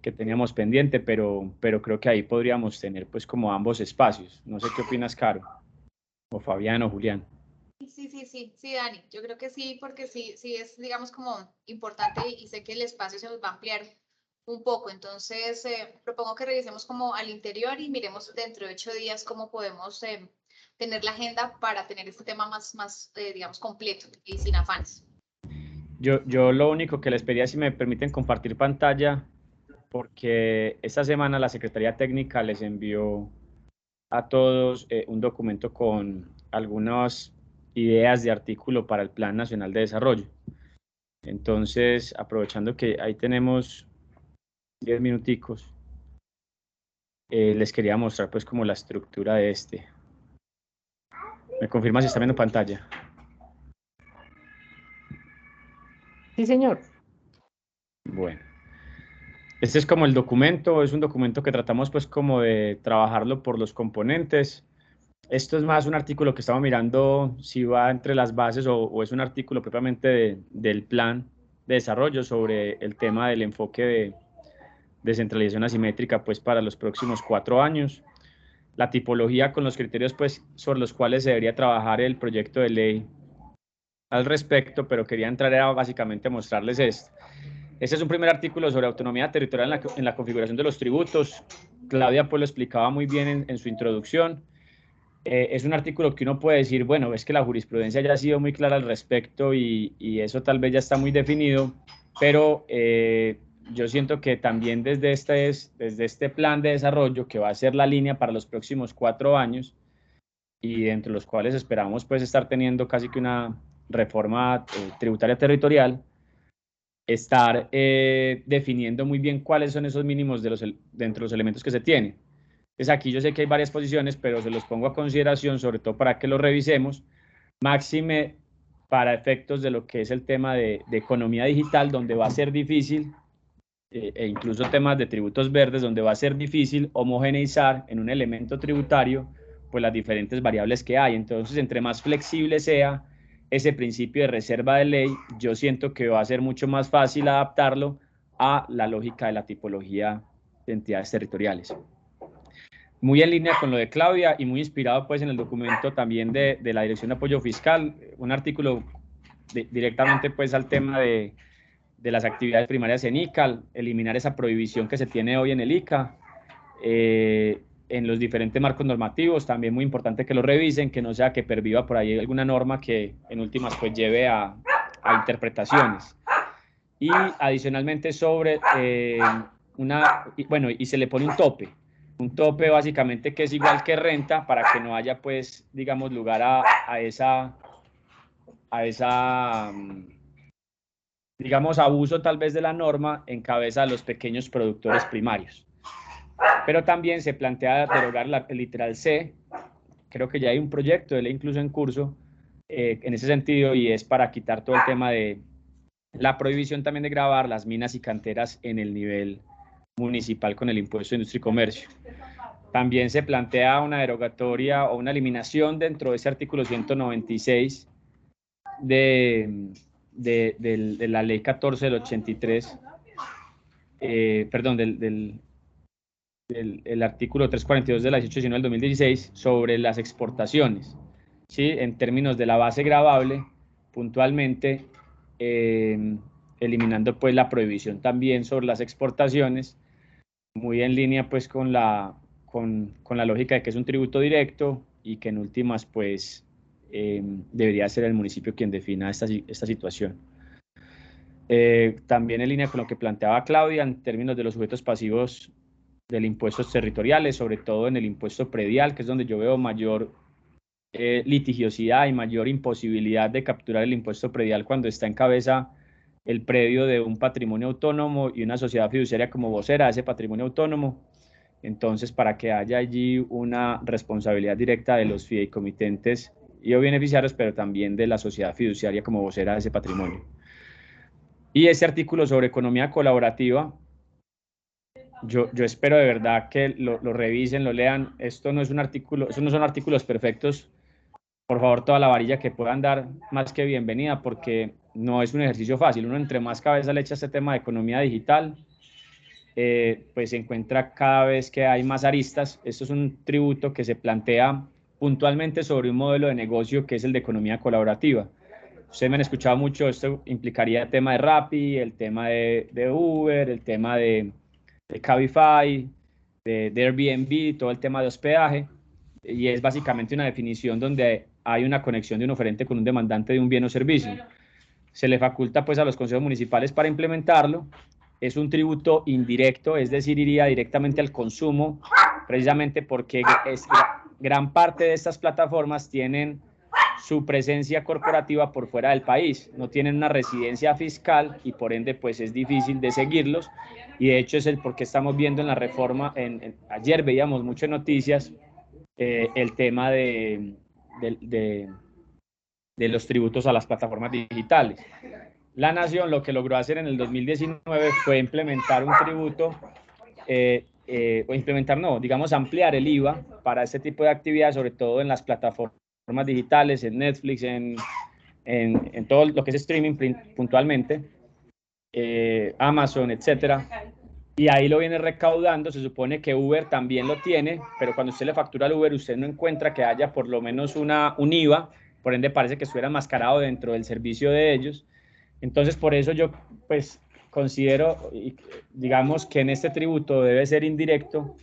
que teníamos pendiente, pero creo que ahí podríamos tener pues como ambos espacios. No sé qué opinas, Caro, o Fabián o Julián. Sí, Dani, yo creo que sí, porque sí es, digamos, como importante y sé que el espacio se nos va a ampliar un poco, entonces propongo que revisemos como al interior y miremos dentro de 8 días cómo podemos tener la agenda para tener este tema más digamos, completo y sin afanes. Yo lo único que les pedía, si me permiten compartir pantalla, porque esta semana la Secretaría Técnica les envió a todos un documento con algunas ideas de artículo para el Plan Nacional de Desarrollo. Entonces, aprovechando que ahí tenemos 10 minuticos, les quería mostrar pues como la estructura de este. ¿Me confirma si está viendo pantalla? Sí, señor. Bueno. Este es como el documento, es un documento que tratamos pues como de trabajarlo por los componentes. Esto es más un artículo que estamos mirando si va entre las bases o es un artículo propiamente del plan de desarrollo sobre el tema del enfoque de descentralización asimétrica pues para los próximos 4 años. La tipología con los criterios pues sobre los cuales se debería trabajar el proyecto de ley al respecto, pero quería entrar básicamente a mostrarles esto. Este es un primer artículo sobre autonomía territorial en la configuración de los tributos. Claudia pues lo explicaba muy bien en su introducción. Es un artículo que uno puede decir, bueno, es que la jurisprudencia ya ha sido muy clara al respecto y eso tal vez ya está muy definido, pero yo siento que también desde este plan de desarrollo, que va a ser la línea para los próximos 4 años, y entre los cuales esperamos pues estar teniendo casi que una reforma tributaria territorial, estar definiendo muy bien cuáles son esos mínimos dentro de los elementos que se tienen. Entonces aquí yo sé que hay varias posiciones, pero se los pongo a consideración, sobre todo para que los revisemos, máxime para efectos de lo que es el tema de economía digital, donde va a ser difícil, e incluso temas de tributos verdes, donde va a ser difícil homogeneizar en un elemento tributario pues las diferentes variables que hay. Entonces, entre más flexible sea ese principio de reserva de ley, yo siento que va a ser mucho más fácil adaptarlo a la lógica de la tipología de entidades territoriales. Muy en línea con lo de Claudia y muy inspirado pues en el documento también de la Dirección de Apoyo Fiscal, un artículo directamente pues al tema de las actividades primarias en ICA, eliminar esa prohibición que se tiene hoy en el ICA, en los diferentes marcos normativos, también muy importante que lo revisen, que no sea que perviva por ahí alguna norma que en últimas pues lleve a interpretaciones. Y adicionalmente sobre y se le pone un tope básicamente que es igual que renta para que no haya pues digamos lugar a esa digamos abuso tal vez de la norma en cabeza de los pequeños productores primarios. Pero también se plantea derogar el literal C. Creo que ya hay un proyecto de ley incluso en curso en ese sentido, y es para quitar todo el tema de la prohibición también de gravar las minas y canteras en el nivel municipal con el impuesto de industria y comercio. También se plantea una derogatoria o una eliminación dentro de ese artículo 196 de la ley 14 del 83, perdón, el artículo 342 de la 1819 del 2016 sobre las exportaciones, ¿sí? En términos de la base gravable, puntualmente, eliminando pues la prohibición también sobre las exportaciones, muy en línea pues con la lógica de que es un tributo directo y que en últimas pues debería ser el municipio quien defina esta situación. También en línea con lo que planteaba Claudia en términos de los sujetos pasivos del impuestos territoriales, sobre todo en el impuesto predial, que es donde yo veo mayor litigiosidad y mayor imposibilidad de capturar el impuesto predial cuando está en cabeza el predio de un patrimonio autónomo y una sociedad fiduciaria como vocera de ese patrimonio autónomo. Entonces, para que haya allí una responsabilidad directa de los fideicomitentes y o beneficiarios, pero también de la sociedad fiduciaria como vocera de ese patrimonio. Y ese artículo sobre economía colaborativa, yo espero de verdad que lo revisen, lo lean. Esto no es un artículo, estos no son artículos perfectos. Por favor, toda la varilla que puedan dar, más que bienvenida, porque no es un ejercicio fácil. Uno entre más cabeza le echa este tema de economía digital, pues se encuentra cada vez que hay más aristas. Esto es un tributo que se plantea puntualmente sobre un modelo de negocio que es el de economía colaborativa. Ustedes me han escuchado mucho, esto implicaría el tema de Rappi, el tema de Uber, el tema de Cabify, de Airbnb, todo el tema de hospedaje, y es básicamente una definición donde hay una conexión de un oferente con un demandante de un bien o servicio. Se le faculta pues a los consejos municipales para implementarlo. Es un tributo indirecto, es decir, iría directamente al consumo, precisamente porque gran parte de estas plataformas tienen su presencia corporativa por fuera del país, no tienen una residencia fiscal y por ende pues es difícil de seguirlos, y de hecho es el por qué estamos viendo en la reforma, ayer veíamos muchas noticias, el tema de los tributos a las plataformas digitales. La Nación lo que logró hacer en el 2019 fue implementar un tributo, ampliar el IVA para este tipo de actividades, sobre todo en las plataformas digitales, en Netflix, en todo lo que es streaming puntualmente, Amazon, etcétera. Y ahí lo viene recaudando. Se supone que Uber también lo tiene, pero cuando usted le factura al Uber, usted no encuentra que haya por lo menos un IVA, por ende parece que estuviera enmascarado dentro del servicio de ellos. Entonces, por eso yo pues considero, digamos, que en este tributo debe ser indirecto,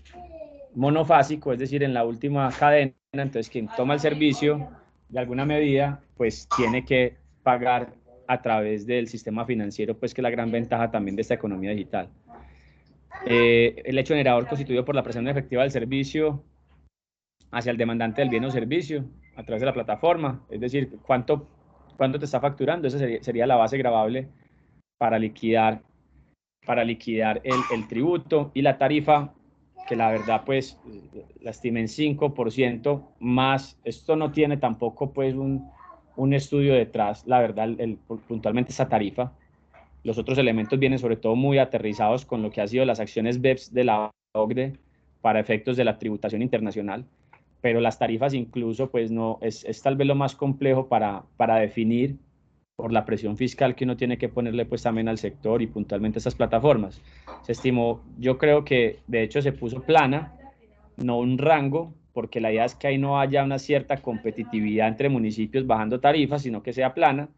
monofásico, es decir, en la última cadena. Entonces, quien toma el servicio, de alguna medida, pues tiene que pagar a través del sistema financiero, pues que es la gran ventaja también de esta economía digital. El hecho generador constituido por la prestación efectiva del servicio hacia el demandante del bien o servicio a través de la plataforma, es decir, cuánto te está facturando, esa sería la base gravable para liquidar el tributo, y la tarifa, que la verdad pues la estimé en 5% más. Esto no tiene tampoco pues un estudio detrás, la verdad, puntualmente esa tarifa. Los otros elementos vienen sobre todo muy aterrizados con lo que han sido las acciones BEPS de la OCDE para efectos de la tributación internacional, pero las tarifas incluso pues no, es tal vez lo más complejo para definir por la presión fiscal que uno tiene que ponerle pues también al sector y puntualmente a estas plataformas. Se estimó, yo creo que de hecho se puso plana, no un rango, porque la idea es que ahí no haya una cierta competitividad entre municipios bajando tarifas, sino que sea plana.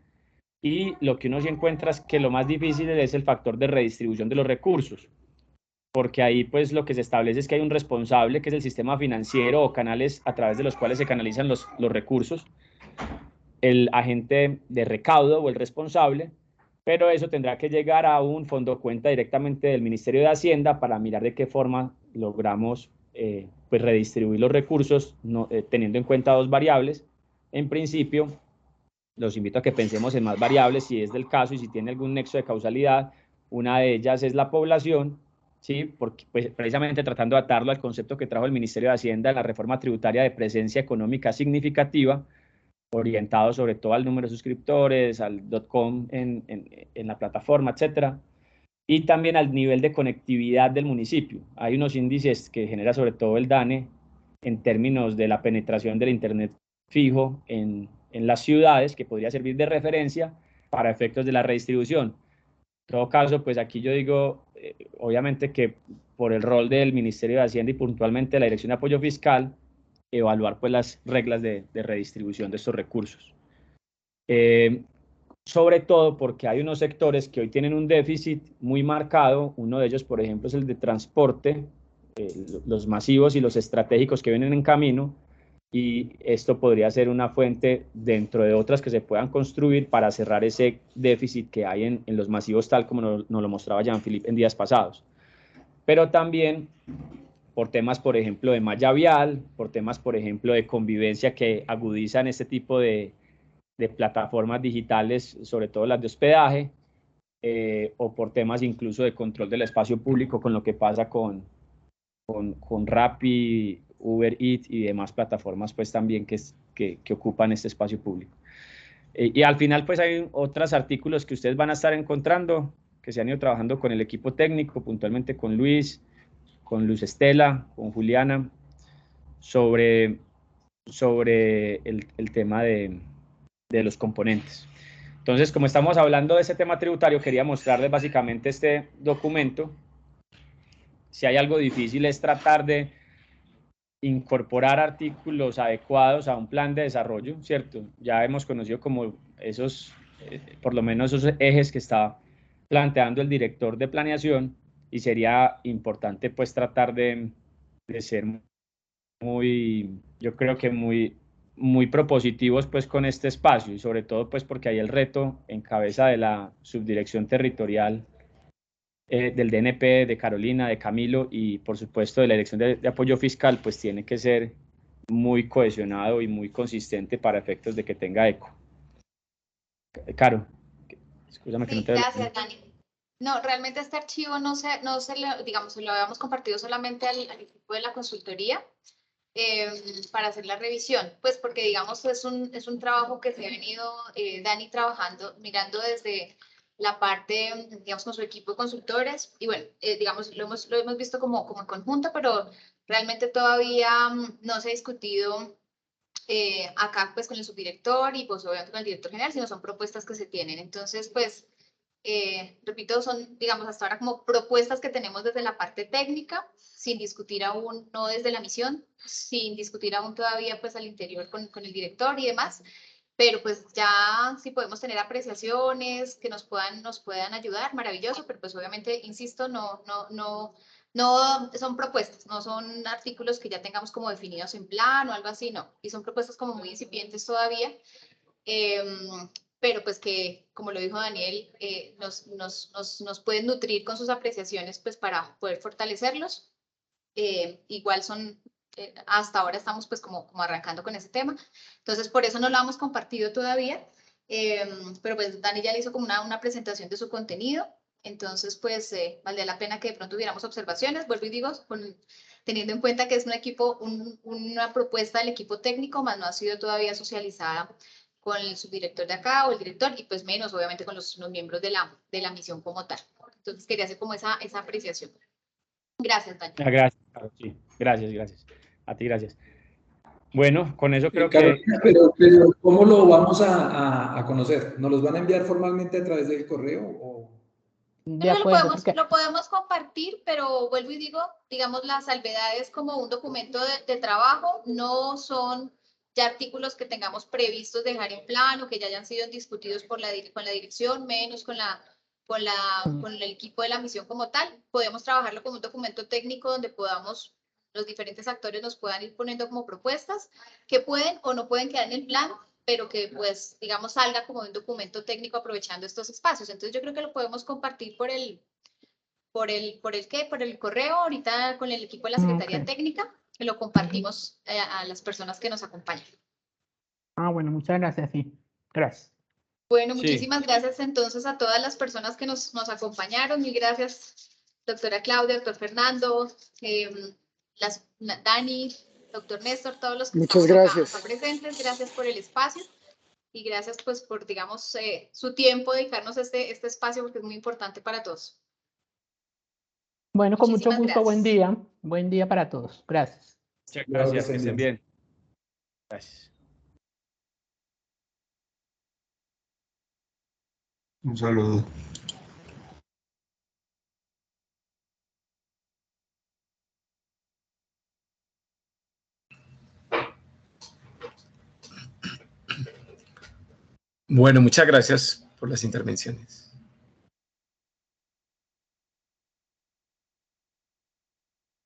Y lo que uno sí encuentra es que lo más difícil es el factor de redistribución de los recursos, porque ahí pues lo que se establece es que hay un responsable, que es el sistema financiero o canales a través de los cuales se canalizan los recursos, el agente de recaudo o el responsable, pero eso tendrá que llegar a un fondo de cuenta directamente del Ministerio de Hacienda para mirar de qué forma logramos pues redistribuir los recursos, teniendo en cuenta dos variables. En principio, los invito a que pensemos en más variables si es del caso y si tiene algún nexo de causalidad. Una de ellas es la población, ¿sí? Porque pues, precisamente tratando de atarlo al concepto que trajo el Ministerio de Hacienda, la reforma tributaria de presencia económica significativa, orientado sobre todo al número de suscriptores, al .com en la plataforma, etcétera, y también al nivel de conectividad del municipio. Hay unos índices que genera sobre todo el DANE en términos de la penetración del internet fijo en las ciudades, que podría servir de referencia para efectos de la redistribución. En todo caso, pues aquí yo digo, obviamente que por el rol del Ministerio de Hacienda y puntualmente de la Dirección de Apoyo Fiscal, evaluar pues las reglas de redistribución de estos recursos. Sobre todo porque hay unos sectores que hoy tienen un déficit muy marcado. Uno de ellos, por ejemplo, es el de transporte, los masivos y los estratégicos que vienen en camino, y esto podría ser una fuente dentro de otras que se puedan construir para cerrar ese déficit que hay en los masivos, tal como nos lo mostraba Jean-Philippe en días pasados. Pero también por temas, por ejemplo, de malla vial, por temas, por ejemplo, de convivencia que agudizan este tipo de plataformas digitales, sobre todo las de hospedaje, o por temas incluso de control del espacio público, con lo que pasa con Rappi, Uber Eats y demás plataformas, pues también que ocupan este espacio público. Y al final, pues hay otros artículos que ustedes van a estar encontrando, que se han ido trabajando con el equipo técnico, puntualmente con Luis, con Luz Estela, con Juliana, sobre el tema de los componentes. Entonces, como estamos hablando de ese tema tributario, quería mostrarles básicamente este documento. Si hay algo difícil es tratar de incorporar artículos adecuados a un plan de desarrollo, ¿cierto? Ya hemos conocido como esos, por lo menos esos ejes que está planteando el director de planeación, y sería importante pues tratar de ser muy, yo creo que muy propositivos pues con este espacio, y sobre todo pues porque hay el reto en cabeza de la subdirección territorial del DNP, de Carolina, de Camilo, y por supuesto de la Dirección de Apoyo Fiscal, pues tiene que ser muy cohesionado y muy consistente para efectos de que tenga eco. Caro, escúchame que Sí, no te... gracias, Dani. No, realmente este archivo no se digamos, se lo habíamos compartido solamente al equipo de la consultoría para hacer la revisión, pues porque digamos es un trabajo que se ha venido Dani trabajando, mirando desde la parte, digamos, con su equipo de consultores, y bueno, digamos, lo hemos visto como en conjunto, pero realmente todavía no se ha discutido acá pues con el subdirector y pues obviamente con el director general, sino son propuestas que se tienen. Entonces, pues, repito, son, digamos, hasta ahora como propuestas que tenemos desde la parte técnica, sin discutir aún, no desde la misión, sin discutir aún todavía pues al interior con el director y demás, pero pues ya si podemos tener apreciaciones que nos puedan ayudar, maravilloso, pero pues obviamente, insisto, no son propuestas, no son artículos que ya tengamos como definidos en plan o algo así, no, y son propuestas como muy incipientes todavía, pero pues que, como lo dijo Daniel, nos pueden nutrir con sus apreciaciones pues para poder fortalecerlos. Igual son, hasta ahora estamos pues como arrancando con ese tema, entonces por eso no lo hemos compartido todavía, pero pues Dani ya le hizo como una presentación de su contenido, entonces pues valdría la pena que de pronto tuviéramos observaciones, vuelvo y digo, teniendo en cuenta que es un equipo, una propuesta del equipo técnico, más no ha sido todavía socializada con el subdirector de acá o el director, y pues menos obviamente con los miembros de la misión como tal. Entonces quería hacer como esa apreciación. Gracias, Dani. Gracias, Caro, sí, gracias. A ti, gracias. Bueno, con eso creo Carolina, que... pero ¿cómo lo vamos a conocer? ¿Nos los van a enviar formalmente a través del correo? O... De acuerdo, lo podemos compartir, pero vuelvo y digo, digamos, las salvedades como un documento de trabajo no son ya artículos que tengamos previstos dejar en plan o que ya hayan sido discutidos con la dirección, menos con el equipo de la misión como tal. Podemos trabajarlo como un documento técnico donde los diferentes actores nos puedan ir poniendo como propuestas que pueden o no pueden quedar en el plan, pero que pues, digamos, salga como un documento técnico aprovechando estos espacios. Entonces yo creo que lo podemos compartir por el correo, ahorita con el equipo de la Secretaría Técnica, que lo compartimos a las personas que nos acompañan. Bueno, muchas gracias, sí. Gracias. Bueno, muchísimas gracias entonces a todas las personas que nos acompañaron. Mil gracias, doctora Claudia, doctor Fernando, Dani, doctor Néstor, todos los que estamos acá presentes. Gracias por el espacio y gracias pues por, digamos, su tiempo, dedicarnos este espacio porque es muy importante para todos. Bueno, con mucho Muchísimas gusto, gracias. buen día para todos. Gracias. Muchas gracias, que estén bien. Gracias. Un saludo. Bueno, muchas gracias por las intervenciones.